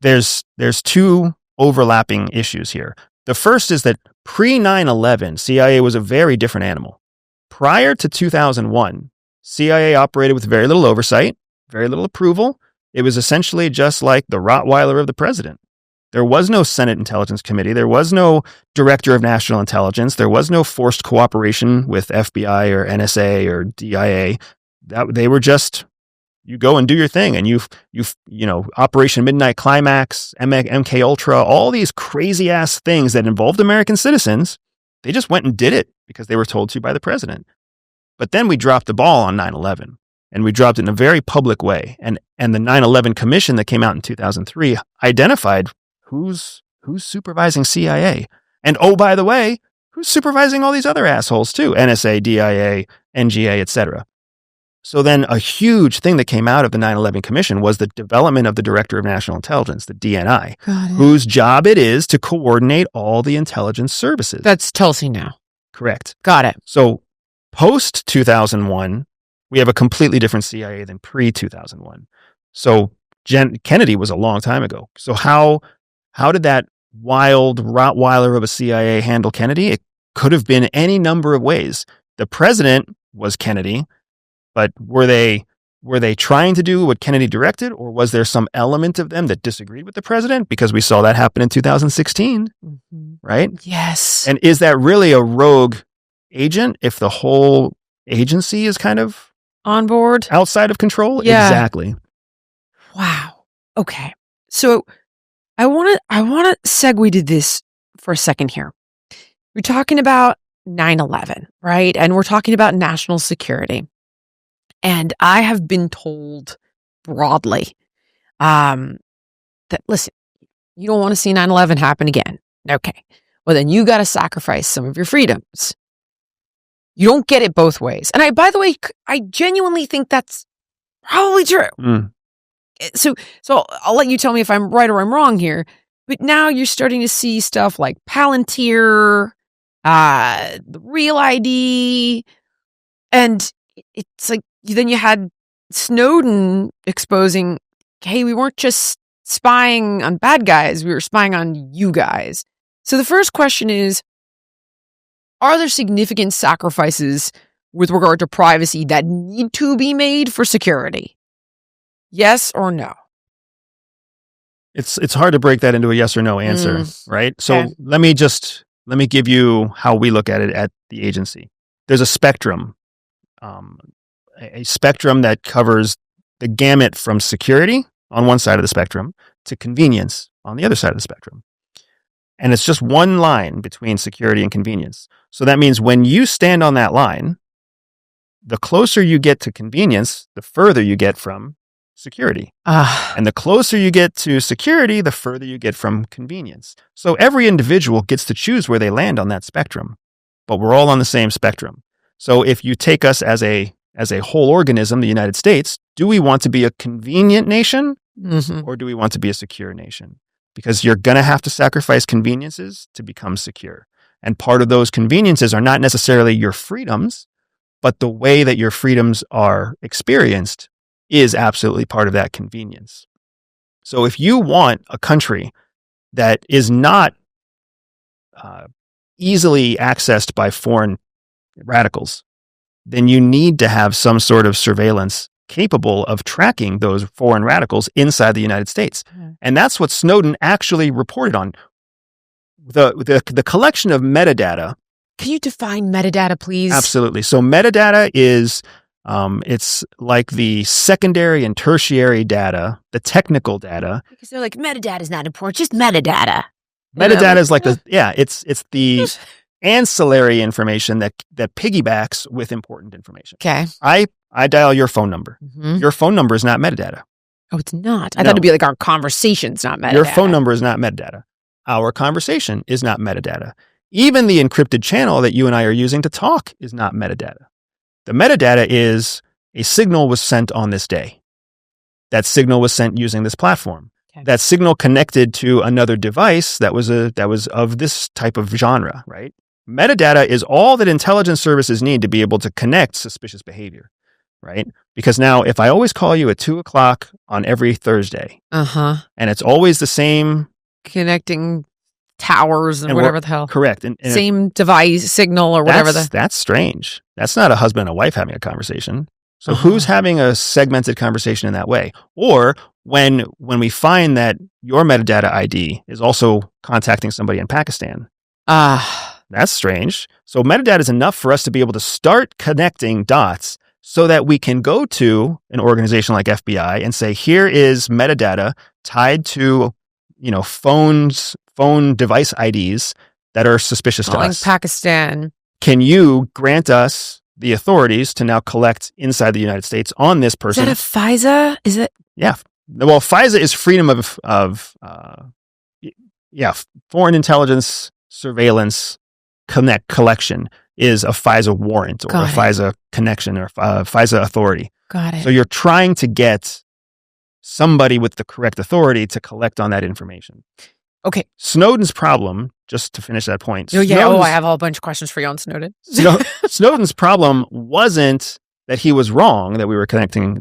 there's two overlapping issues here. The first is that pre 9/11, CIA was a very different animal. Prior to 2001, CIA operated with very little oversight, very little approval. It was essentially just like the Rottweiler of the president. There was no Senate Intelligence Committee. There was no Director of National Intelligence. There was no forced cooperation with FBI or NSA or DIA. They were just, you go and do your thing. And you Operation Midnight Climax, MK Ultra, all these crazy ass things that involved American citizens, they just went and did it because they were told to by the president. But then we dropped the ball on 9/11. And we dropped it in a very public way. And the 9/11 Commission that came out in 2003 identified who's supervising CIA. And oh, by the way, who's supervising all these other assholes too? NSA, DIA, NGA, etc. So then a huge thing that came out of the 9/11 Commission was the development of the Director of National Intelligence, the DNI, whose job it is to coordinate all the intelligence services. That's Tulsi now. Correct. Got it. So post 2001, we have a completely different CIA than pre-2001. So Kennedy was a long time ago. So how did that wild Rottweiler of a CIA handle Kennedy? It could have been any number of ways. The president was Kennedy, but were they trying to do what Kennedy directed, or was there some element of them that disagreed with the president? Because we saw that happen in 2016, right? Yes. And is that really a rogue agent if the whole agency is kind of on board, outside of control? Yeah. Exactly. Wow. Okay. So I want to segue to this for a second here. We're talking about 9/11, right? And we're talking about national security. And I have been told broadly that, listen, you don't want to see 9/11 happen again. Okay. Well, then you got to sacrifice some of your freedoms. You don't get it both ways. And by the way, I genuinely think that's probably true. So I'll let you tell me if I'm right or I'm wrong here. But now you're starting to see stuff like Palantir, the Real ID, and it's like then you had Snowden exposing, hey, we weren't just spying on bad guys, we were spying on you guys. So the first question is, are there significant sacrifices with regard to privacy that need to be made for security? Yes or no? It's hard to break that into a yes or no answer, right? So Okay. let me give you how we look at it at the agency. There's a spectrum, a spectrum that covers the gamut from security on one side of the spectrum to convenience on the other side of the spectrum. And it's just one line between security and convenience. So that means when you stand on that line, the closer you get to convenience, the further you get from security. And the closer you get to security, the further you get from convenience. So every individual gets to choose where they land on that spectrum, but we're all on the same spectrum. So if you take us as a whole organism, the United States, do we want to be a convenient nation or do we want to be a secure nation? Because you're going to have to sacrifice conveniences to become secure. And part of those conveniences are not necessarily your freedoms, but the way that your freedoms are experienced is absolutely part of that convenience. So if you want a country that is not easily accessed by foreign radicals, then you need to have some sort of surveillance capable of tracking those foreign radicals inside the United States. And that's what Snowden actually reported on. The collection of metadata. Can you define metadata, please? Absolutely. So metadata is, it's like the secondary and tertiary data, the technical data. Because they're like, metadata is not important, just metadata. Metadata is like it's the ancillary information that piggybacks with important information. Okay. I dial your phone number. Your phone number is not metadata. Oh, it's not. I thought it'd be like our conversation's not metadata. Your phone number is not metadata. Our conversation is not metadata. Even the encrypted channel that you and I are using to talk is not metadata. The metadata is a signal was sent on this day. That signal was sent using this platform. Okay. That signal connected to another device that was of this type of genre, right? Metadata is all that intelligence services need to be able to connect suspicious behavior. right? Because now if I always call you at 2:00 on every Thursday, and it's always the same connecting towers and whatever the hell. Correct. And same device signal or whatever. That's strange. That's not a husband and a wife having a conversation. So who's having a segmented conversation in that way? Or when we find that your metadata ID is also contacting somebody in Pakistan. That's strange. So metadata is enough for us to be able to start connecting dots so that we can go to an organization like FBI and say, here is metadata tied to, phone device IDs that are suspicious to us. Pakistan. Can you grant us the authorities to now collect inside the United States on this person? Is that a FISA? Is it? Yeah. Well, FISA is freedom of foreign intelligence surveillance collection is a FISA warrant or FISA connection or FISA authority. Got it. So you're trying to get somebody with the correct authority to collect on that information. Okay. Snowden's problem, just to finish that point. I have a whole bunch of questions for you on Snowden. Snowden's problem wasn't that he was wrong that we were collecting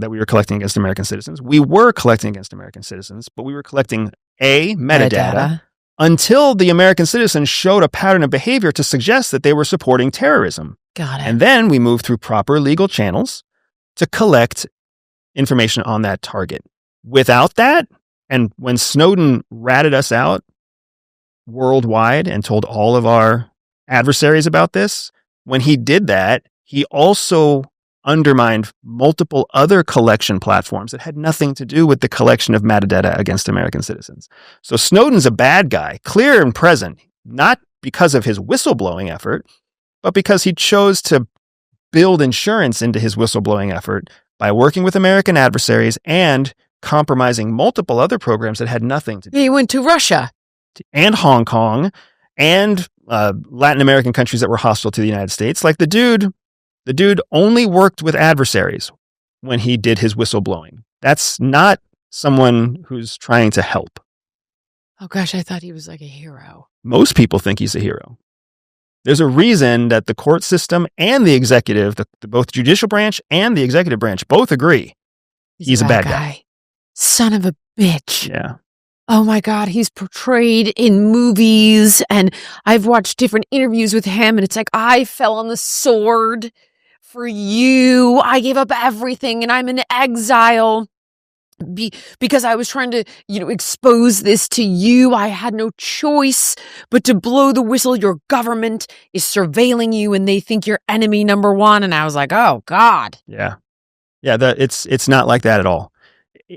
against American citizens. We were collecting against American citizens, but we were collecting metadata until the American citizens showed a pattern of behavior to suggest that they were supporting terrorism. Got it. And then we moved through proper legal channels to collect information on that target. Without that, and when Snowden ratted us out worldwide and told all of our adversaries about this, when he did that, he also undermined multiple other collection platforms that had nothing to do with the collection of metadata against American citizens. So Snowden's a bad guy, clear and present, not because of his whistleblowing effort, but because he chose to build insurance into his whistleblowing effort by working with American adversaries and compromising multiple other programs that had nothing to do. He went to Russia. And Hong Kong and Latin American countries that were hostile to the United States. Like the dude only worked with adversaries when he did his whistleblowing. That's not someone who's trying to help. Oh gosh, I thought he was like a hero. Most people think he's a hero. There's a reason that the court system and the executive, both judicial branch and the executive branch, both agree he's a bad guy. Son of a bitch. Yeah. Oh my God, he's portrayed in movies and I've watched different interviews with him and it's like, I fell on the sword for you. I gave up everything and I'm in exile because I was trying to, expose this to you. I had no choice but to blow the whistle. Your government is surveilling you and they think you're enemy number one. And I was like, oh God. Yeah. Yeah. It's not like that at all.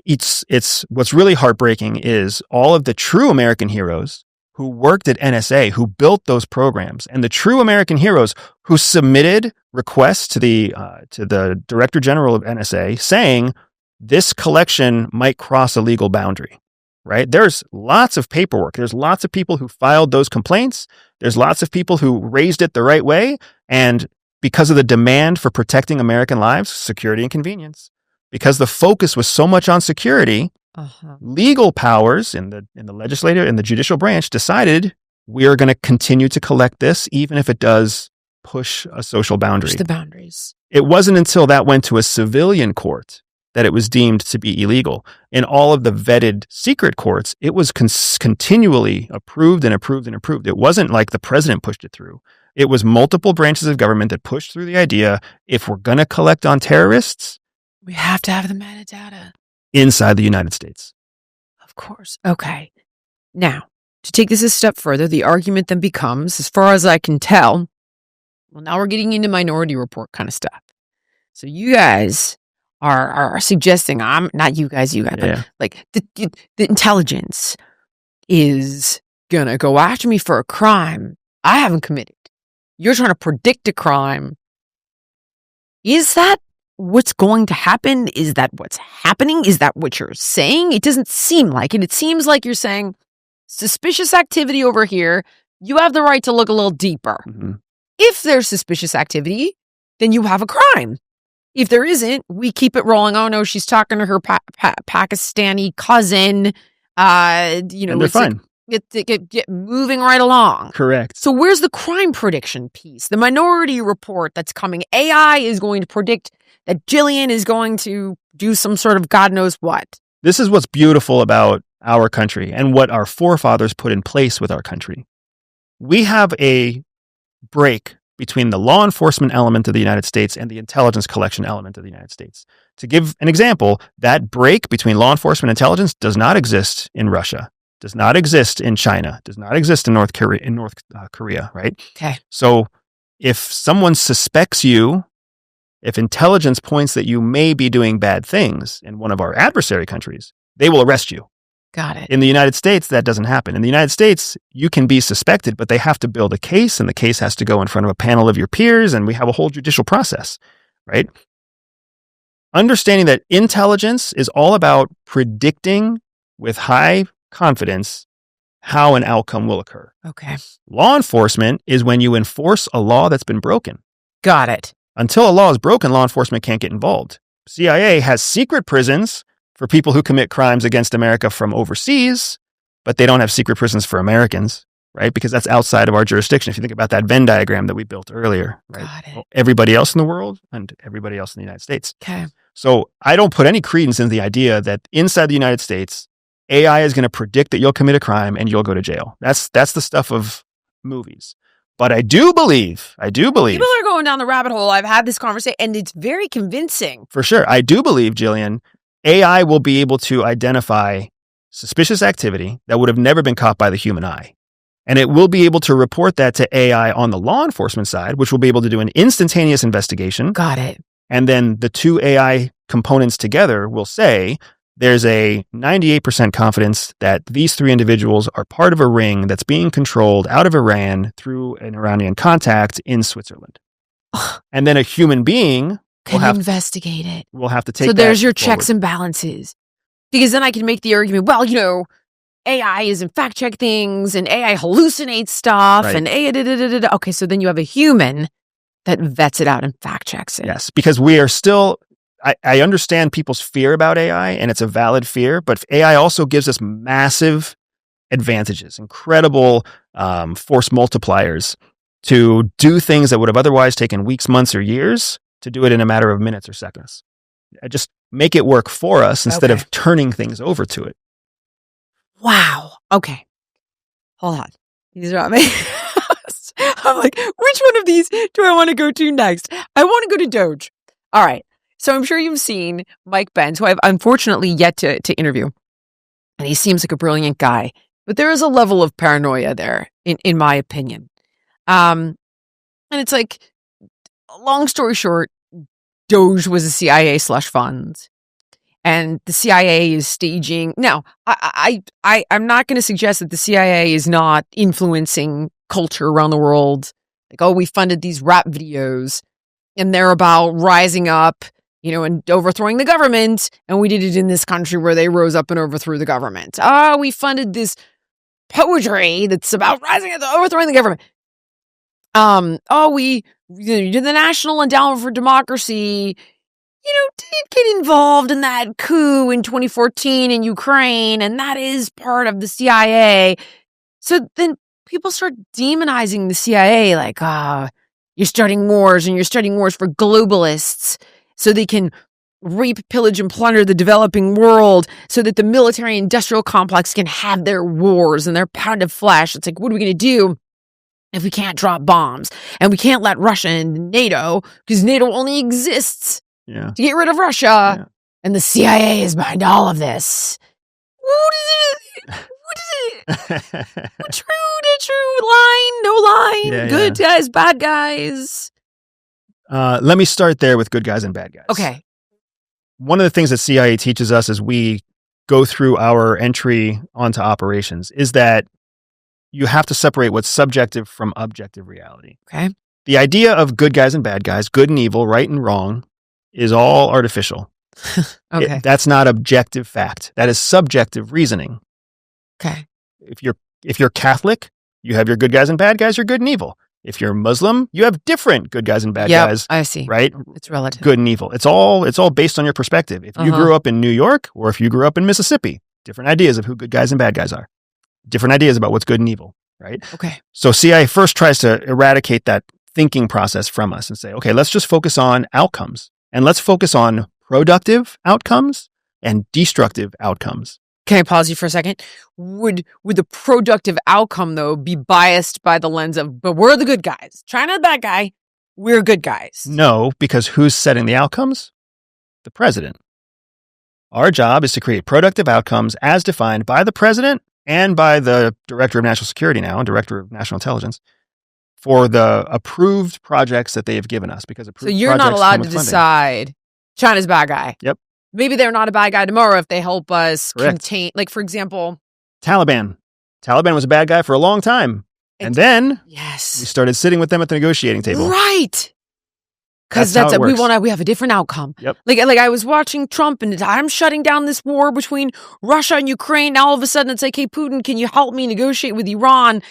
It's what's really heartbreaking is all of the true American heroes who worked at NSA, who built those programs, and the true American heroes who submitted requests to the Director General of NSA saying this collection might cross a legal boundary, right? There's lots of paperwork. There's lots of people who filed those complaints. There's lots of people who raised it the right way. And because of the demand for protecting American lives, security and convenience, because the focus was so much on security, legal powers in the legislative and the judicial branch decided we are going to continue to collect this, even if it does push a social boundary. Push the boundaries. It wasn't until that went to a civilian court that it was deemed to be illegal. In all of the vetted secret courts, it was continually approved and approved and approved. It wasn't like the president pushed it through. It was multiple branches of government that pushed through the idea, if we're going to collect on terrorists, we have to have the metadata. Inside the United States. Of course. Okay. Now, to take this a step further, the argument then becomes, as far as I can tell, well, now we're getting into Minority Report kind of stuff. So you guys are suggesting, not you guys, but like the intelligence is going to go after me for a crime I haven't committed. You're trying to predict a crime. Is that what's going to happen? Is that what's happening? Is that what you're saying? It doesn't seem like it. It seems like you're saying suspicious activity over here. You have the right to look a little deeper. Mm-hmm. If there's suspicious activity, then you have a crime. If there isn't, we keep it rolling. Oh no, she's talking to her Pakistani cousin. And they're fine. Get moving right along. Correct. So where's the crime prediction piece? The Minority Report that's coming. AI is going to predict that Jillian is going to do some sort of God knows what. This is what's beautiful about our country and what our forefathers put in place with our country. We have a break between the law enforcement element of the United States and the intelligence collection element of the United States. To give an example, that break between law enforcement and intelligence does not exist in Russia, does not exist in China, does not exist in North Korea, right? Okay. So if someone suspects you, if intelligence points that you may be doing bad things in one of our adversary countries, they will arrest you. Got it. In the United States, that doesn't happen. In the United States, you can be suspected, but they have to build a case, and the case has to go in front of a panel of your peers, and we have a whole judicial process, right? Understanding that intelligence is all about predicting with high confidence how an outcome will occur. Okay. Law enforcement is when you enforce a law that's been broken. Got it. Until a law is broken, law enforcement can't get involved. CIA has secret prisons for people who commit crimes against America from overseas, but they don't have secret prisons for Americans, right? Because that's outside of our jurisdiction. If you think about that Venn diagram that we built earlier, right? Got it. Well, everybody else in the world and everybody else in the United States. Okay. So I don't put any credence in the idea that inside the United States, AI is going to predict that you'll commit a crime and you'll go to jail. That's the stuff of movies. But I do believe. People are going down the rabbit hole. I've had this conversation and it's very convincing. For sure. I do believe, Jillian, AI will be able to identify suspicious activity that would have never been caught by the human eye. And it will be able to report that to AI on the law enforcement side, which will be able to do an instantaneous investigation. Got it. And then the two AI components together will say there's a 98% confidence that these three individuals are part of a ring that's being controlled out of Iran through an Iranian contact in Switzerland. And then a human being can investigate it. We'll have to take So there's your forward. checks and balances. Because then I can make the argument, well, AI isn't fact check things and AI hallucinates stuff Right. and AI Okay, so then you have a human that vets it out and fact checks it. Yes, because we are still, I understand people's fear about AI and it's a valid fear, but AI also gives us massive advantages, incredible force multipliers to do things that would have otherwise taken weeks, months, or years to do it in a matter of minutes or seconds. Just make it work for us instead of turning things over to it. Wow. Okay. Hold on. These are on my... I'm like, which one of these do I want to go to next? I want to go to Doge. All right. So I'm sure you've seen Mike Benz, who I've unfortunately yet to interview. And he seems like a brilliant guy. But there is a level of paranoia there, in my opinion. And it's like, long story short, Doge was a CIA slush fund. And the CIA is staging. Now, I'm not going to suggest that the CIA is not influencing culture around the world. Like, oh, we funded these rap videos and they're about rising up, and overthrowing the government. And we did it in this country where they rose up and overthrew the government. Oh, we funded this poetry that's about rising up and overthrowing the government. We did the National Endowment for Democracy, did get involved in that coup in 2014 in Ukraine, and that is part of the CIA. So then people start demonizing the CIA, like, you're starting wars, and you're starting wars for globalists so they can reap, pillage, and plunder the developing world so that the military-industrial complex can have their wars and their pound of flesh. It's like, what are we going to do if we can't drop bombs? And we can't let Russia in NATO because NATO only exists to get rid of Russia. And the CIA is behind all of this. What is it? True line, no line, good guys, bad guys. Let me start there with good guys and bad guys. Okay. One of the things that CIA teaches us as we go through our entry onto operations is that you have to separate what's subjective from objective reality. Okay. The idea of good guys and bad guys, good and evil, right and wrong, is all artificial. Okay. That's not objective fact. That is subjective reasoning. Okay. If you're Catholic, you have your good guys and bad guys, you're good and evil. If you're Muslim, you have different good guys and bad guys. I see. Right? It's relative. Good and evil. It's all based on your perspective. If you grew up in New York or if you grew up in Mississippi, different ideas of who good guys and bad guys are. Different ideas about what's good and evil, right? Okay. So CIA first tries to eradicate that thinking process from us and say, okay, let's just focus on outcomes. And let's focus on productive outcomes and destructive outcomes. Can I pause you for a second? Would the productive outcome, though, be biased by the lens of, but we're the good guys. China the bad guy. We're good guys. No, because who's setting the outcomes? The president. Our job is to create productive outcomes as defined by the president and by the director of national security now, and director of national intelligence, for the approved projects that they have given us. Because approved so you're not projects allowed come to with funding. decide China's a bad guy. Yep. Maybe they're not a bad guy tomorrow if they help us Correct. contain, like, for example, Taliban. Taliban was a bad guy for a long time. And then we yes, started sitting with them at the negotiating table. right. Because That's how it we works. we have a different outcome. Yep. Like I was watching Trump and I'm shutting down this war between Russia and Ukraine. Now all of a sudden it's like, hey, Putin, can you help me negotiate with Iran?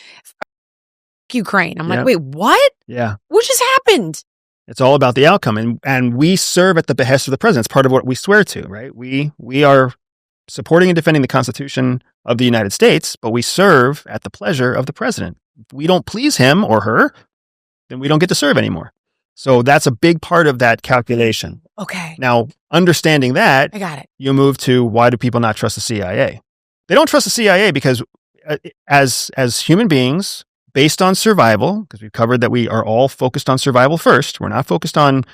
Ukraine. I'm like, Yep. wait, what? Yeah. What just happened? It's all about the outcome. And we serve at the behest of the president. It's part of what we swear to, right? We are supporting and defending the Constitution of the United States, but we serve at the pleasure of the president. If we don't please him or her, then we don't get to serve anymore. So that's a big part of that calculation. Okay. Now, understanding that, I got it. you move to why do people not trust the CIA? They don't trust the CIA because as human beings, based on survival, because we've covered that we are all focused on survival first. We're not focused on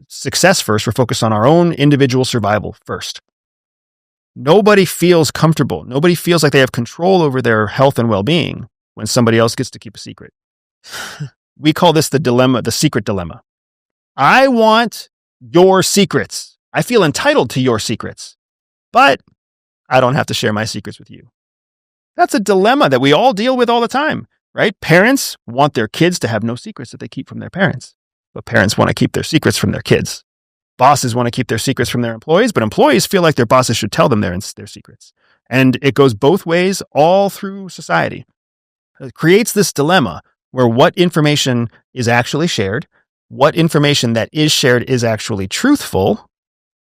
success first. We're focused on our own individual survival first. Nobody feels comfortable. Nobody feels like they have control over their health and well-being when somebody else gets to keep a secret. We call this the dilemma, the secret dilemma. I want your secrets. I feel entitled to your secrets, but I don't have to share my secrets with you. That's a dilemma that we all deal with all the time, right? Parents want their kids to have no secrets that they keep from their parents, but parents want to keep their secrets from their kids. Bosses want to keep their secrets from their employees, but employees feel like their bosses should tell them their secrets. And it goes both ways all through society. It creates this dilemma where what information is actually shared, what information that is shared is actually truthful,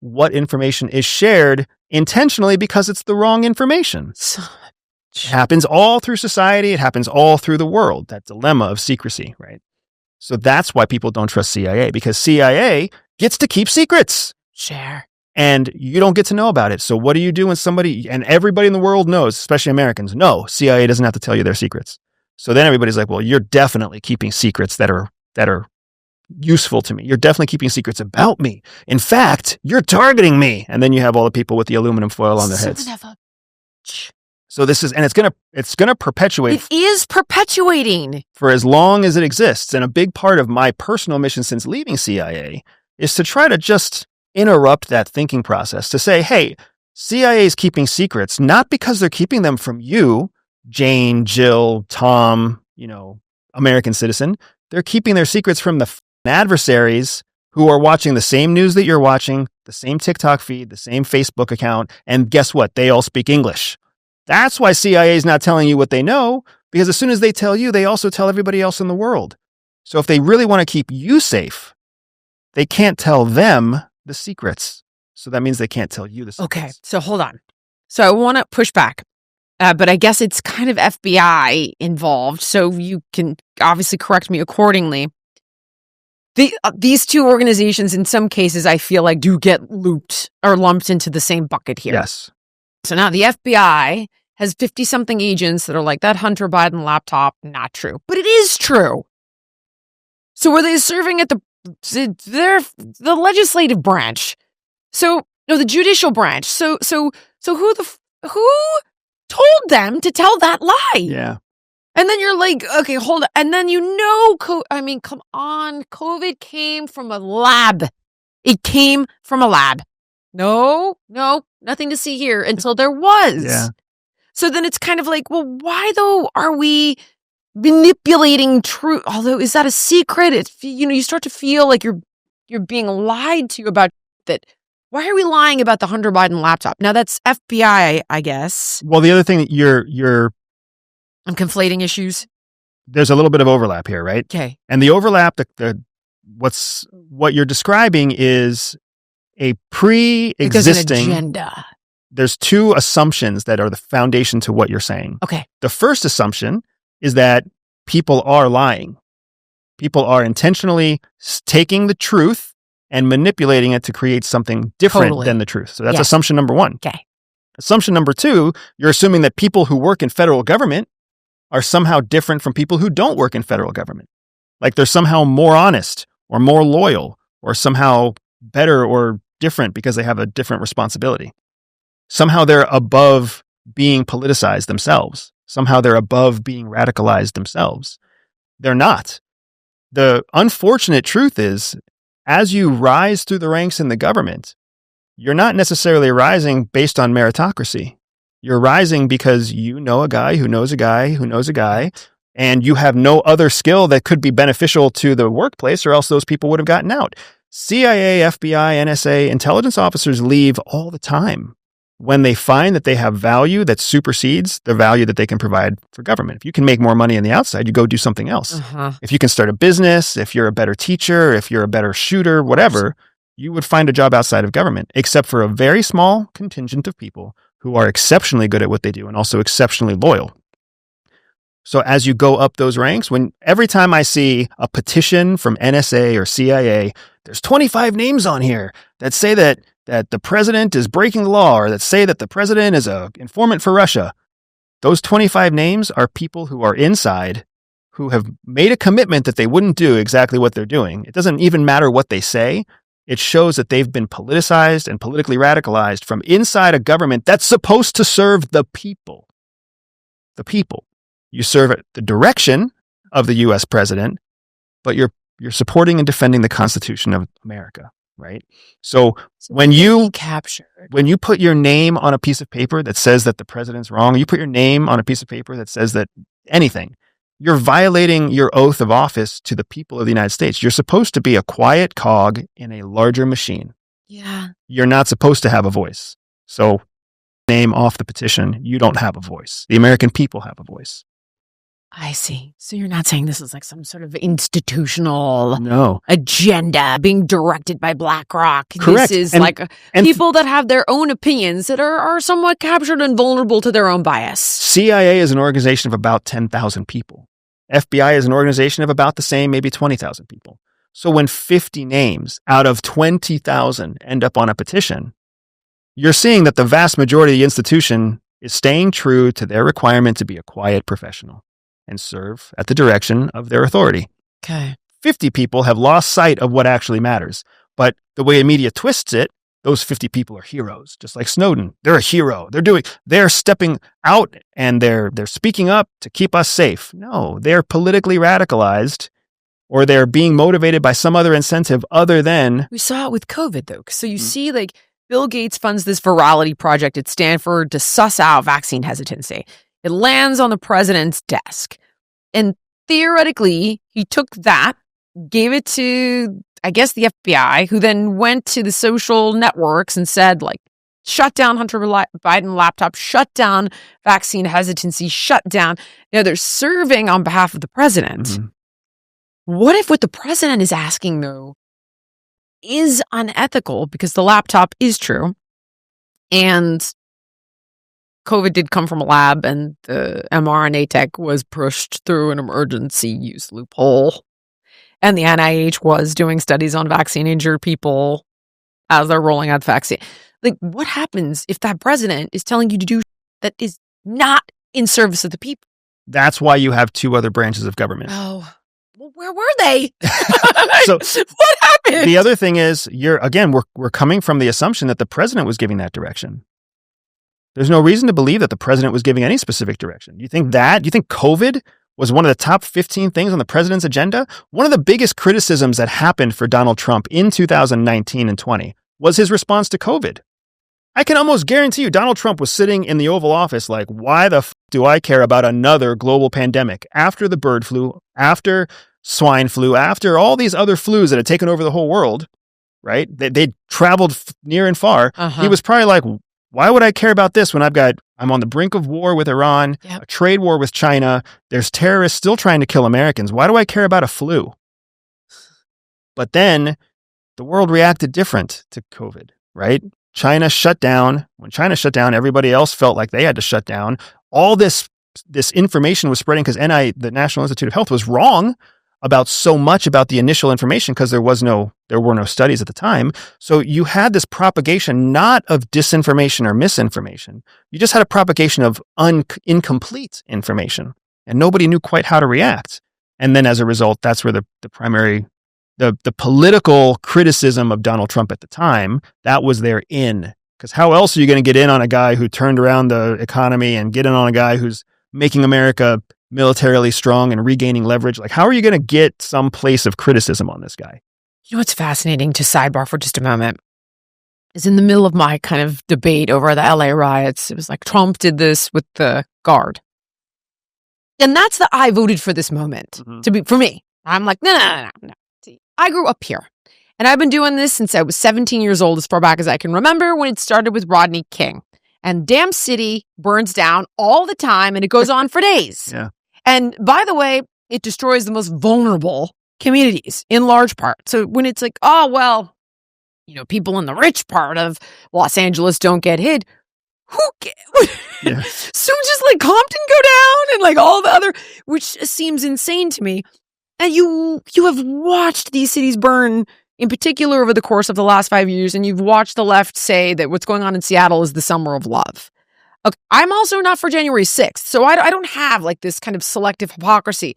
what information is shared intentionally because it's the wrong information. It happens all through society. It happens all through the world, that dilemma of secrecy, right? So that's why people don't trust CIA, because CIA gets to keep secrets. Share. And you don't get to know about it. So what do you do when somebody, and everybody in the world knows, especially Americans, no, CIA doesn't have to tell you their secrets. So then everybody's like, well, you're definitely keeping secrets that are useful to me. You're definitely keeping secrets about me. In fact, you're targeting me. And then you have all the people with the aluminum foil on their heads. So this is, and it's gonna perpetuate. It is perpetuating For as long as it exists. And a big part of my personal mission since leaving CIA is to try to just interrupt that thinking process, to say, hey, CIA is keeping secrets, not because they're keeping them from you, Jane, Jill, Tom, American citizen. They're keeping their secrets from the adversaries who are watching the same news that you're watching, the same TikTok feed, the same Facebook account. And guess what? They all speak English. That's why CIA is not telling you what they know, because as soon as they tell you, they also tell everybody else in the world. So if they really want to keep you safe, they can't tell them the secrets. So that means they can't tell you the secrets. Okay, so hold on. So I want to push back, but I guess it's kind of FBI involved, so you can obviously correct me accordingly. These two organizations, in some cases, I feel like do get looped or lumped into the same bucket here. Yes. So now the FBI has 50-something agents that are like, that Hunter Biden laptop, not true. But it is true. So were they serving at the legislative branch? So, no, the judicial branch. So who told them to tell that lie? Yeah. And then you're like, okay, hold on. And then come on. COVID came from a lab. It came from a lab. No, nothing to see here until there was. Yeah. So then it's kind of like, well, why though are we manipulating truth? Although, is that a secret? It's, you start to feel like you're being lied to about that. Why are we lying about the Hunter Biden laptop? Now that's FBI, I guess. Well, the other thing that I'm conflating issues. There's a little bit of overlap here, right? Okay. And the overlap, what you're describing is a pre-existing There's an agenda. There's two assumptions that are the foundation to what you're saying. Okay. The first assumption is that people are lying. People are intentionally taking the truth and manipulating it to create something different than the truth. So that's assumption number one. Okay. Assumption number two, you're assuming that people who work in federal government are somehow different from people who don't work in federal government. Like they're somehow more honest or more loyal or somehow better or different because they have a different responsibility. Somehow they're above being politicized themselves. Somehow they're above being radicalized themselves. They're not. The unfortunate truth is, as you rise through the ranks in the government, you're not necessarily rising based on meritocracy. You're rising because you know a guy who knows a guy who knows a guy, and you have no other skill that could be beneficial to the workplace, or else those people would have gotten out. CIA, FBI, NSA, intelligence officers leave all the time when they find that they have value that supersedes the value that they can provide for government. If you can make more money on the outside, you go do something else. If you can start a business, if you're a better teacher, if you're a better shooter, whatever, you would find a job outside of government, except for a very small contingent of people who are exceptionally good at what they do and also exceptionally loyal. So as you go up those ranks, every time I see a petition from NSA or CIA, there's 25 names on here that say that the president is breaking the law, or that say that the president is an informant for Russia. Those 25 names are people who are inside, who have made a commitment that they wouldn't do exactly what they're doing. It doesn't even matter what they say. It shows that they've been politicized and politically radicalized from inside a government that's supposed to serve the people. The people. You serve at the direction of the U.S. president, but you're supporting and defending the Constitution of America, right? So when you put your name on a piece of paper that says that the president's wrong, you put your name on a piece of paper that says that anything, you're violating your oath of office to the people of the United States. You're supposed to be a quiet cog in a larger machine. Yeah. You're not supposed to have a voice. So name off the petition, you don't have a voice. The American people have a voice. I see. So you're not saying this is like some sort of institutional No. agenda being directed by BlackRock. Correct. This is people that have their own opinions that are somewhat captured and vulnerable to their own bias. CIA is an organization of about 10,000 people. FBI is an organization of about the same, maybe 20,000 people. So when 50 names out of 20,000 end up on a petition, you're seeing that the vast majority of the institution is staying true to their requirement to be a quiet professional and serve at the direction of their authority. Okay. 50 people have lost sight of what actually matters. But the way the media twists it, those 50 people are heroes, just like Snowden. They're a hero. They're stepping out and they're speaking up to keep us safe. No, they're politically radicalized, or they're being motivated by some other incentive other than... We saw it with COVID, though. So you see, like, Bill Gates funds this virality project at Stanford to suss out vaccine hesitancy. It lands on the president's desk. And theoretically, he took that, gave it to, I guess, the FBI, who then went to the social networks and said, like, shut down Hunter Biden laptop, shut down vaccine hesitancy, shut down. Now they're serving on behalf of the president. Mm-hmm. What if what the president is asking, though, is unethical because the laptop is true and COVID did come from a lab and the mRNA tech was pushed through an emergency use loophole. And the NIH was doing studies on vaccine injured people as they're rolling out the vaccine. Like, what happens if that president is telling you to do that is not in service of the people? That's why you have two other branches of government. Oh, well, where were they? So what happened? The other thing is, we're coming from the assumption that the president was giving that direction. There's no reason to believe that the president was giving any specific direction. You think COVID was one of the top 15 things on the president's agenda? One of the biggest criticisms that happened for Donald Trump in 2019 and 20 was his response to COVID. I can almost guarantee you Donald Trump was sitting in the Oval Office like, why the do I care about another global pandemic after the bird flu, after swine flu, after all these other flus that had taken over the whole world, right? They traveled near and far. He was probably like, why would I care about this when I'm on the brink of war with Iran, a trade war with China, there's terrorists still trying to kill Americans. Why do I care about a flu? But then the world reacted different to COVID, right? China shut down. When China shut down, everybody else felt like they had to shut down. All this information was spreading because the National Institute of Health was wrong about so much about the initial information because there were no studies at the time. So you had this propagation not of disinformation or misinformation. You just had a propagation of incomplete information, and nobody knew quite how to react. And then as a result, that's where the primary political criticism of Donald Trump at the time, that was their in. Because how else are you going to get in on a guy who turned around the economy and get in on a guy who's making America militarily strong and regaining leverage? Like, how are you going to get some place of criticism on this guy? You know what's fascinating, to sidebar for just a moment, is in the middle of my kind of debate over the LA riots, it was like Trump did this with the guard. And that's I voted for this moment for me. I'm like, no. See, I grew up here. And I've been doing this since I was 17 years old, as far back as I can remember, when it started with Rodney King. And damn city burns down all the time, and it goes on for days. Yeah. And by the way, it destroys the most vulnerable communities in large part. So when it's like, oh, well, people in the rich part of Los Angeles don't get hit, who cares? Yeah. So just like Compton go down and like all the other, which seems insane to me. And you have watched these cities burn, in particular over the course of the last 5 years, and you've watched the left say that what's going on in Seattle is the summer of love. Okay, I'm also not for January 6th, so I don't have like this kind of selective hypocrisy.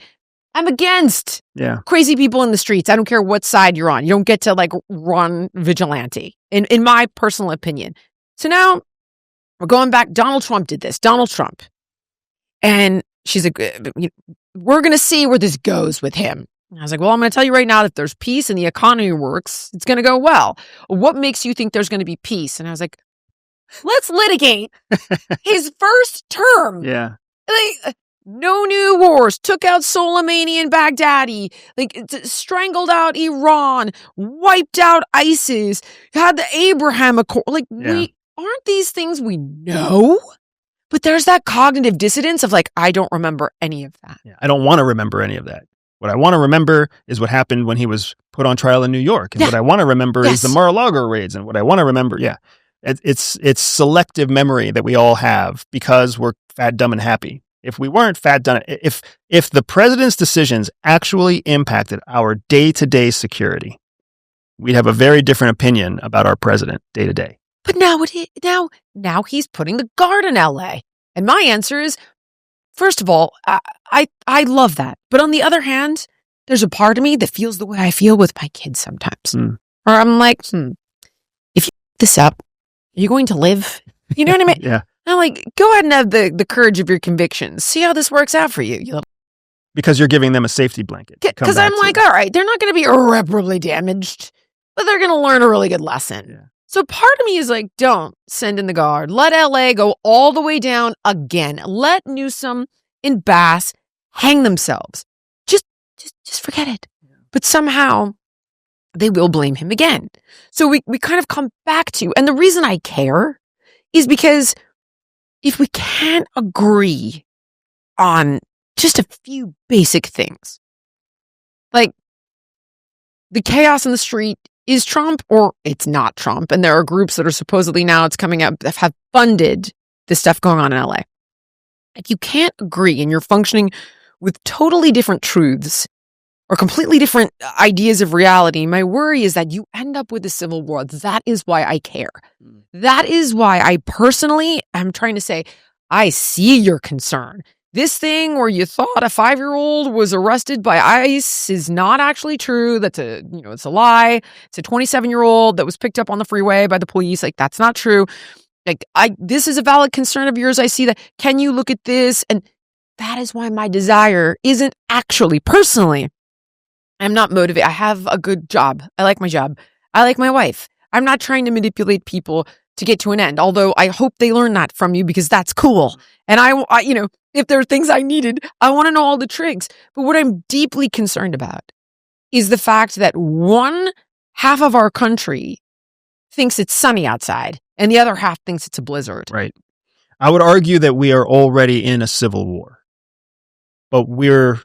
I'm against crazy people in the streets. I don't care what side you're on. You don't get to like run vigilante, in my personal opinion. So now we're going back. Donald Trump did this. Donald Trump. And we're going to see where this goes with him. I was like, well, I'm going to tell you right now that if there's peace and the economy works, it's going to go well. What makes you think there's going to be peace? And I was like, let's litigate his first term. Yeah. Like, no new wars, took out Soleimani and Baghdadi, like strangled out Iran, wiped out ISIS, had the Abraham Accord. Like, aren't these things we know? But there's that cognitive dissonance of like, I don't remember any of that. Yeah, I don't want to remember any of that. What I want to remember is what happened when he was put on trial in New York. And what I want to remember is the Mar-a-Lago raids. And what I want to remember, it's selective memory that we all have because we're fat, dumb, and happy. If we weren't fat, dumb, if the president's decisions actually impacted our day-to-day security, we'd have a very different opinion about our president day to day. But now he's putting the guard in LA. And my answer is, first of all, I love that. But on the other hand, there's a part of me that feels the way I feel with my kids sometimes. Or I'm like, if you f this up, are you going to live? You know what I mean? Yeah. I'm like, go ahead and have the courage of your convictions. See how this works out for you. Because you're giving them a safety blanket. Because I'm like, all right, they're not going to be irreparably damaged, but they're going to learn a really good lesson. Yeah. So part of me is like, don't send in the guard. Let LA go all the way down again. Let Newsom and Bass hang themselves. Just forget it. Yeah. But somehow they will blame him again. So we kind of come back to, and the reason I care is because if we can't agree on just a few basic things, like the chaos in the street is Trump or it's not Trump. And there are groups that are supposedly now it's coming up that have funded the stuff going on in LA. If you can't agree and you're functioning with totally different truths or completely different ideas of reality, my worry is that you end up with a civil war. That is why I care. That is why I personally am trying to say, I see your concern. This thing where you thought a 5-year-old was arrested by ICE is not actually true. That's it's a lie. It's a 27-year-old that was picked up on the freeway by the police. Like, that's not true. Like, this is a valid concern of yours. I see that. Can you look at this? And that is why my desire isn't actually personally. I'm not motivated. I have a good job. I like my job. I like my wife. I'm not trying to manipulate people to get to an end. Although I hope they learn that from you because that's cool. And I if there are things I needed, I want to know all the tricks. But what I'm deeply concerned about is the fact that one half of our country thinks it's sunny outside and the other half thinks it's a blizzard. Right. I would argue that we are already in a civil war, but we're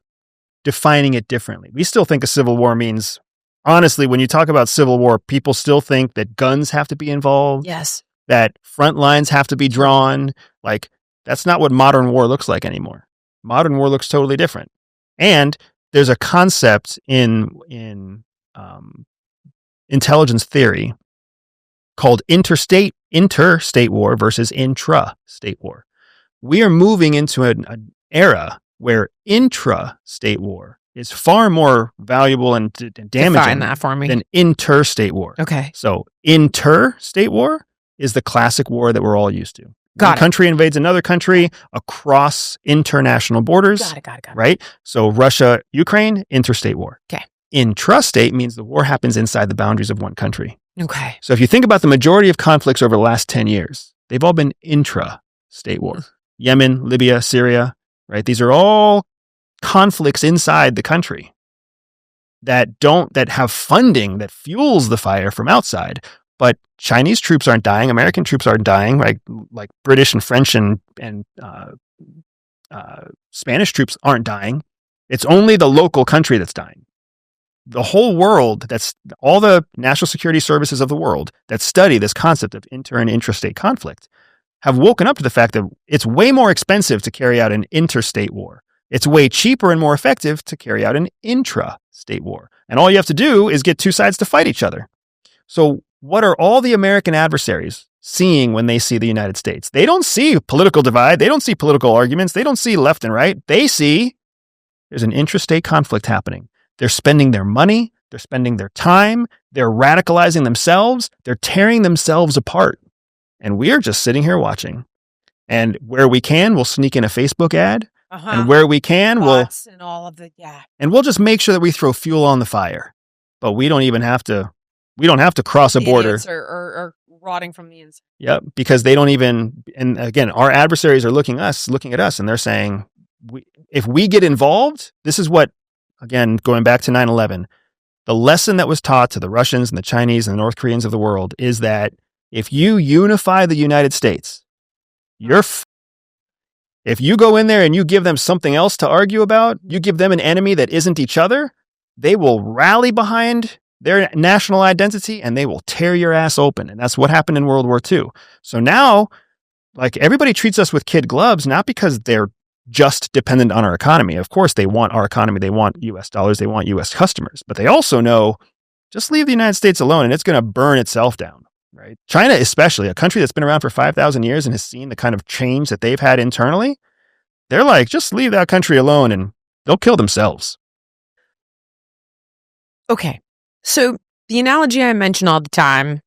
defining it differently. We still think a civil war means, honestly, when you talk about civil war, people still think that guns have to be involved. Yes. That front lines have to be drawn. Like, that's not what modern war looks like anymore. Modern war looks totally different. And there's a concept in intelligence theory called interstate war versus intrastate war. We are moving into an era where intrastate war is far more valuable and damaging Define that for me. than interstate war. Okay. So interstate war is the classic war that we're all used to. Got One it. country invades another country across international borders. Got it. Right? So Russia, Ukraine, interstate war. Okay. Intrastate means the war happens inside the boundaries of one country. Okay. So if you think about the majority of conflicts over the last 10 years, they've all been intra-state war. Yemen, Libya, Syria, right? These are all conflicts inside the country that have funding that fuels the fire from outside. But Chinese troops aren't dying. American troops aren't dying. Like British and French and Spanish troops aren't dying. It's only the local country that's dying. The whole world, that's all the national security services of the world that study this concept of inter and intrastate conflict, have woken up to the fact that it's way more expensive to carry out an interstate war. It's way cheaper and more effective to carry out an intrastate war. And all you have to do is get two sides to fight each other. So what are all the American adversaries seeing when they see the United States? They don't see political divide. They don't see political arguments. They don't see left and right. They see there's an intrastate conflict happening. They're spending their money. They're spending their time. They're radicalizing themselves. They're tearing themselves apart. And we are just sitting here watching. And where we can, we'll sneak in a Facebook ad. And where we can, we'll just make sure that we throw fuel on the fire. But we don't even have to. We don't have to cross a border. Or rotting from the inside. Yep, because they don't even. And again, our adversaries are looking at us, and they're saying, if we get involved, this is what. Again, going back to 9/11, the lesson that was taught to the Russians and the Chinese and the North Koreans of the world is that if you unify the United States, if you go in there and you give them something else to argue about, you give them an enemy that isn't each other, they will rally behind their national identity and they will tear your ass open. And that's what happened in World War II. So now, like, everybody treats us with kid gloves, not because they're just dependent on our economy. Of course, they want our economy. They want US dollars. They want US customers. But they also know, just leave the United States alone and it's going to burn itself down, right? China, especially, a country that's been around for 5,000 years and has seen the kind of change that they've had internally, they're like, just leave that country alone and they'll kill themselves. Okay. So the analogy I mention all the time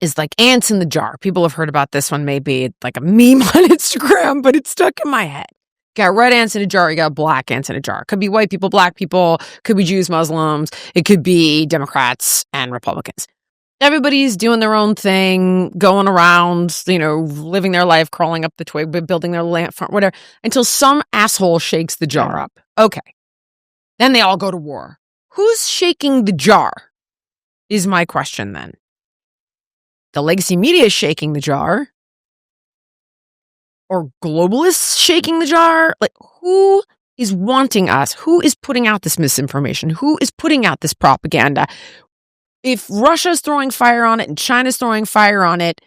is like ants in the jar. People have heard about this one, maybe like a meme on Instagram, but it's stuck in my head. You got red ants in a jar, you got black ants in a jar. Could be white people, black people, could be Jews, Muslims, it could be Democrats and Republicans. Everybody's doing their own thing, going around, living their life, crawling up the twig, building their lamp farm, whatever, until some asshole shakes the jar up. Okay. Then they all go to war. Who's shaking the jar is my question then. The legacy media is shaking the jar, or globalists shaking the jar. Like, who is wanting us? Who is putting out this misinformation? Who is putting out this propaganda? If Russia's throwing fire on it and China's throwing fire on it,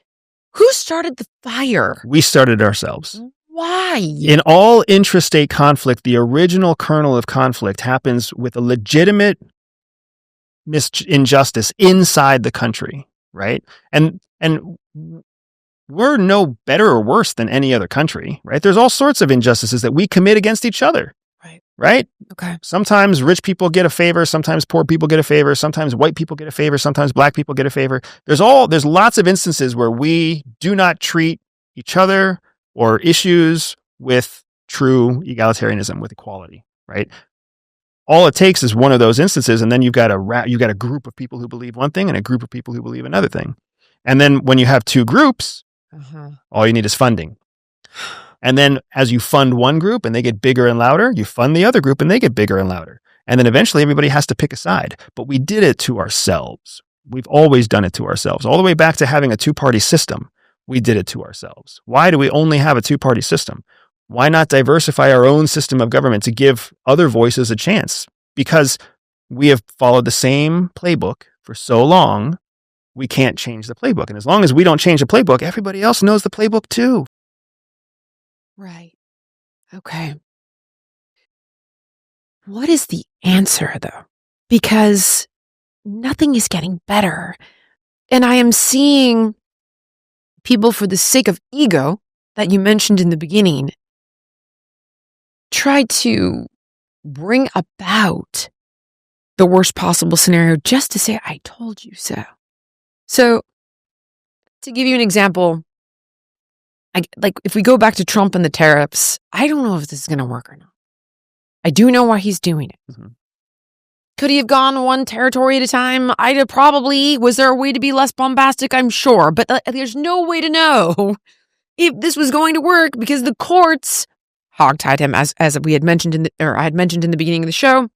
who started the fire? We started ourselves. Why? In all intrastate conflict, the original kernel of conflict happens with a legitimate injustice inside the country. Right. And we're no better or worse than any other country. Right. There's all sorts of injustices that we commit against each other. Right. Okay. Sometimes rich people get a favor. Sometimes poor people get a favor. Sometimes white people get a favor. Sometimes black people get a favor. There's lots of instances where we do not treat each other or issues with true egalitarianism, with equality. Right. All it takes is one of those instances, and then you've got a group of people who believe one thing and a group of people who believe another thing. And then when you have two groups, all you need is funding. And then as you fund one group and they get bigger and louder, you fund the other group and they get bigger and louder. And then eventually everybody has to pick a side. But we did it to ourselves. We've always done it to ourselves. All the way back to having a two-party system, we did it to ourselves. Why do we only have a two-party system? Why not diversify our own system of government to give other voices a chance? Because we have followed the same playbook for so long, we can't change the playbook. And as long as we don't change the playbook, everybody else knows the playbook too. Right. Okay. What is the answer, though? Because nothing is getting better. And I am seeing people, for the sake of ego that you mentioned in the beginning, try to bring about the worst possible scenario just to say, I told you so. So, to give you an example, if we go back to Trump and the tariffs, I don't know if this is going to work or not. I do know why he's doing it. Mm-hmm. Could he have gone one territory at a time? Probably. Was there a way to be less bombastic? I'm sure. But there's no way to know if this was going to work because the courts hogtied him, as we had mentioned I had mentioned in the beginning of the show.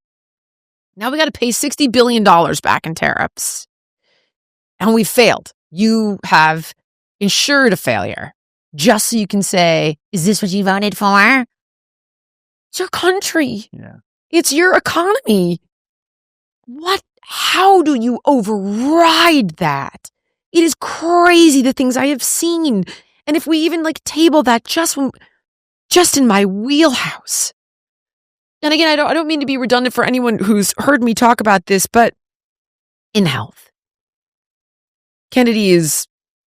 Now we got to pay $60 billion back in tariffs. And we failed. You have ensured a failure just so you can say, is this what you voted for? It's your country. Yeah. It's your economy. How do you override that? It is crazy the things I have seen. And if we even table that just in my wheelhouse. And again, I don't mean to be redundant for anyone who's heard me talk about this, but in health, Kennedy is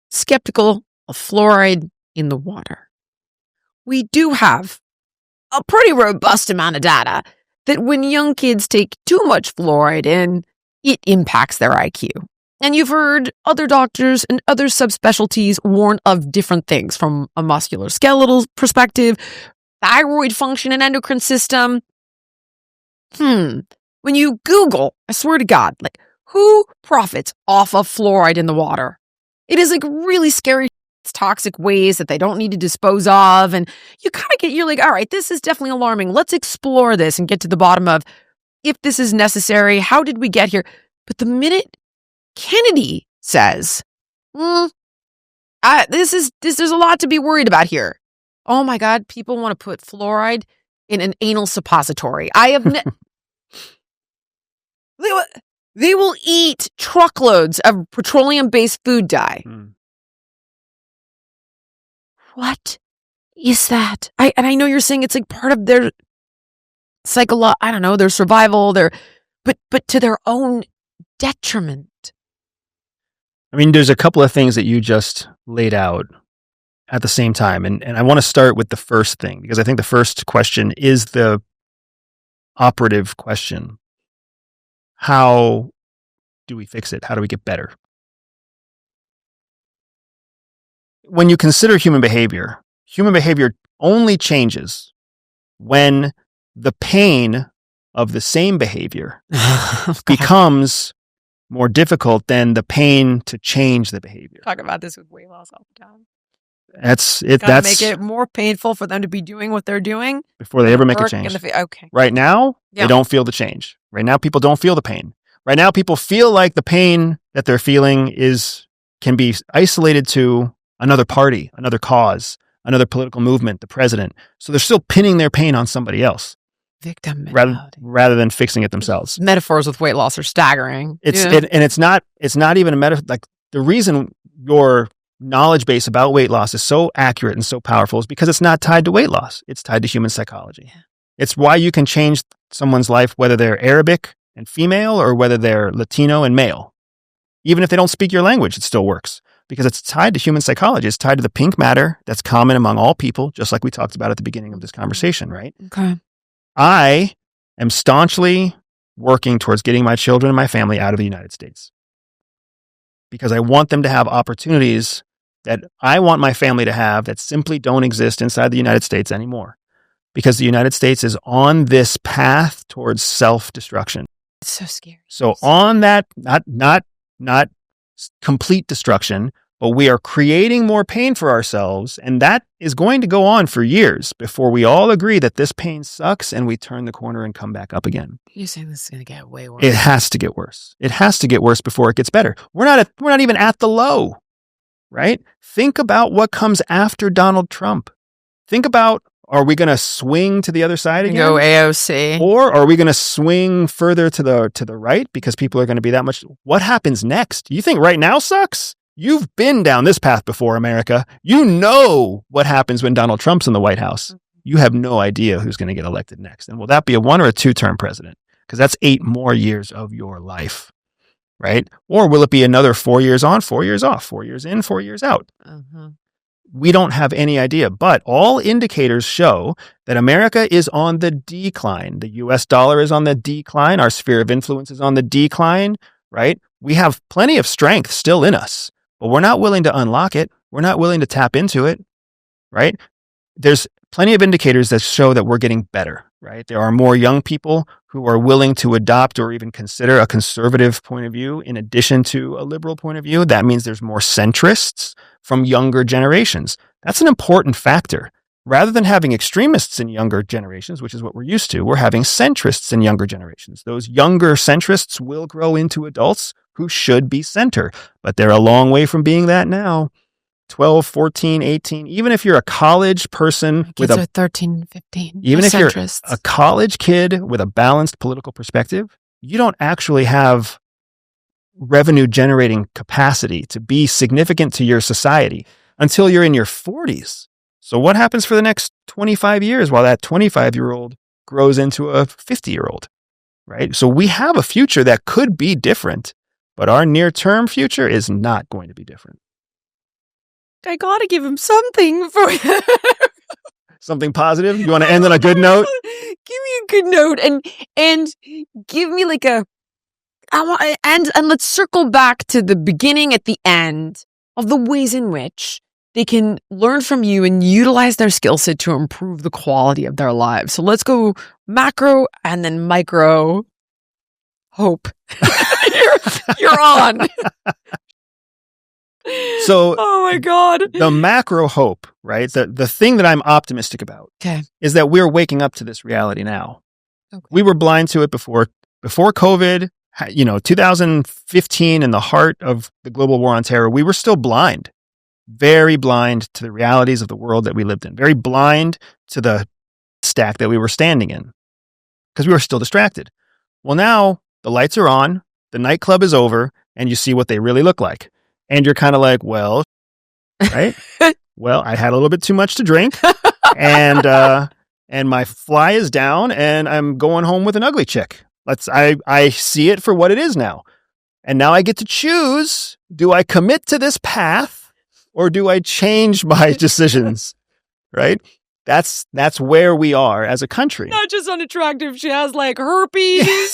skeptical of fluoride in the water. We do have a pretty robust amount of data that when young kids take too much fluoride in, it impacts their IQ. And you've heard other doctors and other subspecialties warn of different things from a musculoskeletal perspective, thyroid function and endocrine system. When you Google, I swear to God, who profits off of fluoride in the water? It is really scary. It's toxic waste that they don't need to dispose of. And you kind of you're all right, this is definitely alarming. Let's explore this and get to the bottom of if this is necessary. How did we get here? But the minute Kennedy says, there's a lot to be worried about here. Oh my God, people want to put fluoride in an anal suppository. I have they will eat truckloads of petroleum-based food dye. What is that? I know you're saying it's part of their their survival, but to their own detriment. I mean, there's a couple of things that you just laid out at the same time. And I want to start with the first thing, because I think the first question is the operative question. How do we fix it? How do we get better? When you consider human behavior only changes when the pain of the same behavior becomes more difficult than the pain to change the behavior. Talk about this with weight loss all the time. That's make it more painful for them to be doing what they're doing before they ever make a change. Okay. Right now, They don't feel the change. Right now, people don't feel the pain. Right now, people feel like the pain that they're feeling can be isolated to another party, another cause, another political movement, the president. So they're still pinning their pain on somebody else. Victim rather than fixing it themselves. Metaphors with weight loss are staggering. It's not even a metaphor. The reason your knowledge base about weight loss is so accurate and so powerful is because it's not tied to weight loss. It's tied to human psychology. Yeah. It's why you can change someone's life, whether they're Arabic and female or whether they're Latino and male. Even if they don't speak your language, it still works because it's tied to human psychology. It's tied to the pink matter that's common among all people, just like we talked about at the beginning of this conversation, right? Okay. I am staunchly working towards getting my children and my family out of the United States because I want them to have opportunities that I want my family to have that simply don't exist inside the United States anymore, because the United States is on this path towards self-destruction. It's so scary. So on that, not complete destruction, but we are creating more pain for ourselves, and that is going to go on for years before we all agree that this pain sucks and we turn the corner and come back up again. You're saying this is going to get way worse. It has to get worse. It has to get worse before it gets better. We're not even at the low, right? Think about what comes after Donald Trump. Think about, are we going to swing to the other side again? Go AOC. Or are we going to swing further to the right because people are going to be that much? What happens next? You think right now sucks? You've been down this path before, America. You know what happens when Donald Trump's in the White House. you have no idea who's going to get elected next. And will that be a 1 or a 2-term president? Because that's 8 more years of your life, right? Or will it be another 4 years on, 4 years off, 4 years in, 4 years out? We don't have any idea, but all indicators show that America is on the decline. The US dollar is on the decline. Our sphere of influence is on the decline, right? We have plenty of strength still in us, but we're not willing to unlock it. We're not willing to tap into it, right? There's plenty of indicators that show that we're getting better, right? There are more young people who are willing to adopt or even consider a conservative point of view in addition to a liberal point of view. That means there's more centrists from younger generations. That's an important factor. Rather than having extremists in younger generations, which is what we're used to, we're having centrists in younger generations. Those younger centrists will grow into adults who should be center, but they're a long way from being that now. 12, 14, 18, even if you're a college person with a 13, 15, even if centrists. You're a college kid with a balanced political perspective, you don't actually have revenue generating capacity to be significant to your society until you're in your 40s. So what happens for the next 25 years while that 25-year-old grows into a 50-year-old, right? So we have a future that could be different, but our near-term future is not going to be different. I gotta give him something for something positive. You want to end on a good note? Give me a good note and give me like a. And let's circle back to the beginning at the end of the ways in which they can learn from you and utilize their skill set to improve the quality of their lives. So let's go macro and then micro. Hope. you're on. So, oh my God. The macro hope, right? The thing that I'm optimistic about is that we're waking up to this reality now. Okay. We were blind to it before COVID, 2015 in the heart of the global war on terror. We were still blind, very blind to the realities of the world that we lived in, very blind to the stack that we were standing in because we were still distracted. Well, now the lights are on, the nightclub is over, and you see what they really look like. And you're kind of like, well, right? Well, I had a little bit too much to drink and my fly is down and I'm going home with an ugly chick. I see it for what it is now. And now I get to choose, do I commit to this path or do I change my decisions? Right? That's where we are as a country. Not just unattractive. She has like herpes,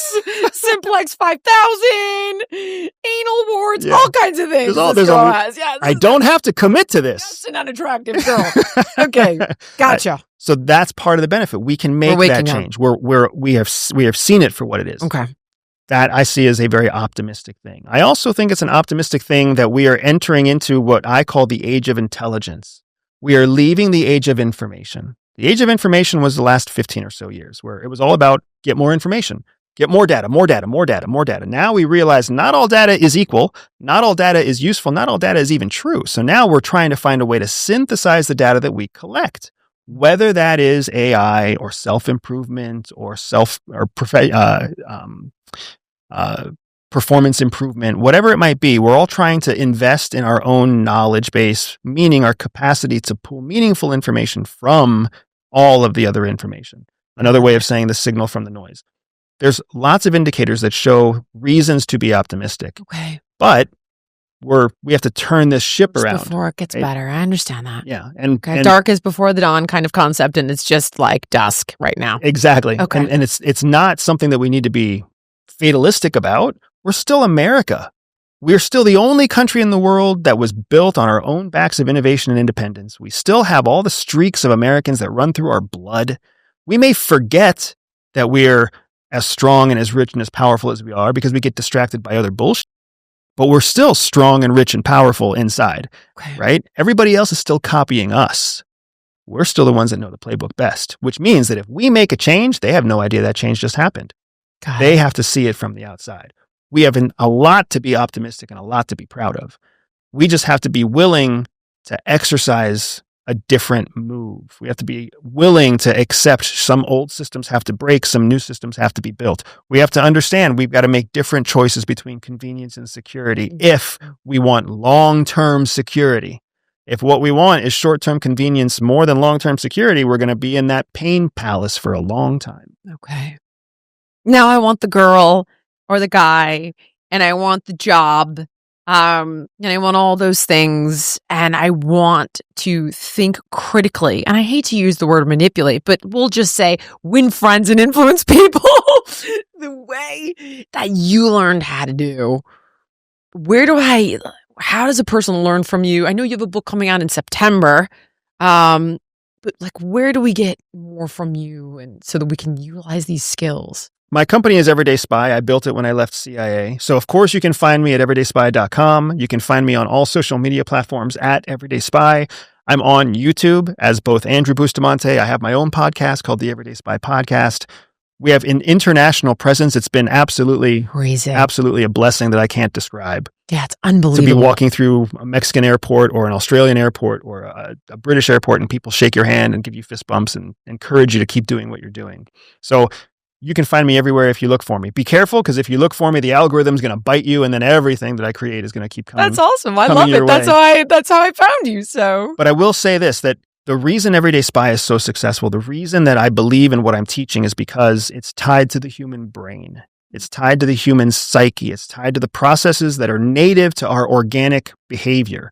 simplex 5000, anal warts, all kinds of things. I don't have to commit to this. That's an unattractive girl. Okay, gotcha. So that's part of the benefit. We can make that change. We have seen it for what it is. Okay. That I see as a very optimistic thing. I also think it's an optimistic thing that we are entering into what I call the age of intelligence. We are leaving the age of information. The age of information was the last 15 or so years where it was all about get more information, get more data, more data, more data, more data. Now we realize not all data is equal. Not all data is useful. Not all data is even true. So now we're trying to find a way to synthesize the data that we collect, whether that is AI or self-improvement or performance improvement, whatever it might be. We're all trying to invest in our own knowledge base, meaning our capacity to pull meaningful information from all of the other information. Another way of saying the signal from the noise. There's lots of indicators that show reasons to be optimistic. Okay. But we have to turn this ship around. Before it gets better. I understand that. Yeah. And dark is before the dawn kind of concept, and it's just like dusk right now. Exactly. Okay. And it's not something that we need to be fatalistic about. We're still America. We're still the only country in the world that was built on our own backs of innovation and independence. We still have all the streaks of Americans that run through our blood. We may forget that we're as strong and as rich and as powerful as we are because we get distracted by other bullshit. But we're still strong and rich and powerful inside, right? Everybody else is still copying us. We're still the ones that know the playbook best, which means that if we make a change, they have no idea that change just happened. They have to see it from the outside. We have a lot to be optimistic and a lot to be proud of. We just have to be willing to exercise a different move. We have to be willing to accept some old systems have to break, some new systems have to be built. We have to understand we've got to make different choices between convenience and security if we want long-term security. If what we want is short-term convenience more than long-term security, we're going to be in that pain palace for a long time. Okay. Now I want the girl or the guy, and I want the job, and I want all those things, and I want to think critically. And I hate to use the word manipulate, but we'll just say win friends and influence people the way that you learned how to do. How does a person learn from you? I know you have a book coming out in September, but like, where do we get more from you, and so that we can utilize these skills? My company is Everyday Spy. I built it when I left CIA. So, of course, you can find me at everydayspy.com. You can find me on all social media platforms at Everyday Spy. I'm on YouTube as both Andrew Bustamante. I have my own podcast called the Everyday Spy Podcast. We have an international presence. It's been absolutely a blessing that I can't describe. Yeah, it's unbelievable. To be walking through a Mexican airport or an Australian airport or a British airport, and people shake your hand and give you fist bumps and encourage you to keep doing what you're doing. So you can find me everywhere if you look for me. Be careful, because if you look for me, the algorithm's going to bite you, and then everything that I create is going to keep coming. That's awesome. I love it. That's how I found you. So, but I will say this, that the reason Everyday Spy is so successful, the reason that I believe in what I'm teaching, is because it's tied to the human brain. It's tied to the human psyche. It's tied to the processes that are native to our organic behavior.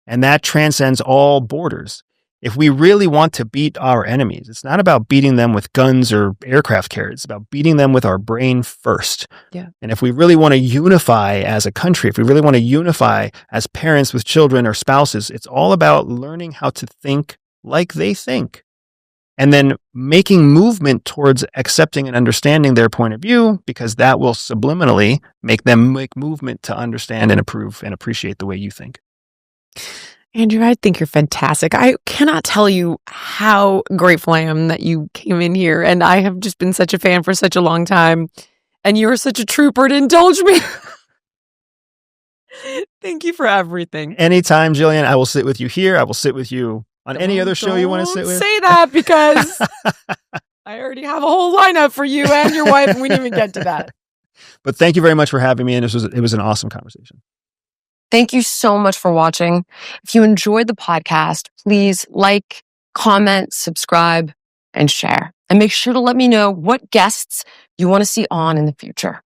And that transcends all borders. If we really want to beat our enemies, it's not about beating them with guns or aircraft carriers. It's about beating them with our brain first. Yeah. And if we really want to unify as a country, if we really want to unify as parents with children or spouses, it's all about learning how to think like they think, and then making movement towards accepting and understanding their point of view, because that will subliminally make them make movement to understand and approve and appreciate the way you think. Andrew, I think you're fantastic. I cannot tell you how grateful I am that you came in here, and I have just been such a fan for such a long time, and you are such a trooper to indulge me. Thank you for everything. Anytime, Jillian, I will sit with you here. I will sit with you on any other show you want to sit with. Say that, because I already have a whole lineup for you and your wife, and we didn't even get to that. But thank you very much for having me, and it was an awesome conversation. Thank you so much for watching. If you enjoyed the podcast, please like, comment, subscribe, and share. And make sure to let me know what guests you want to see on in the future.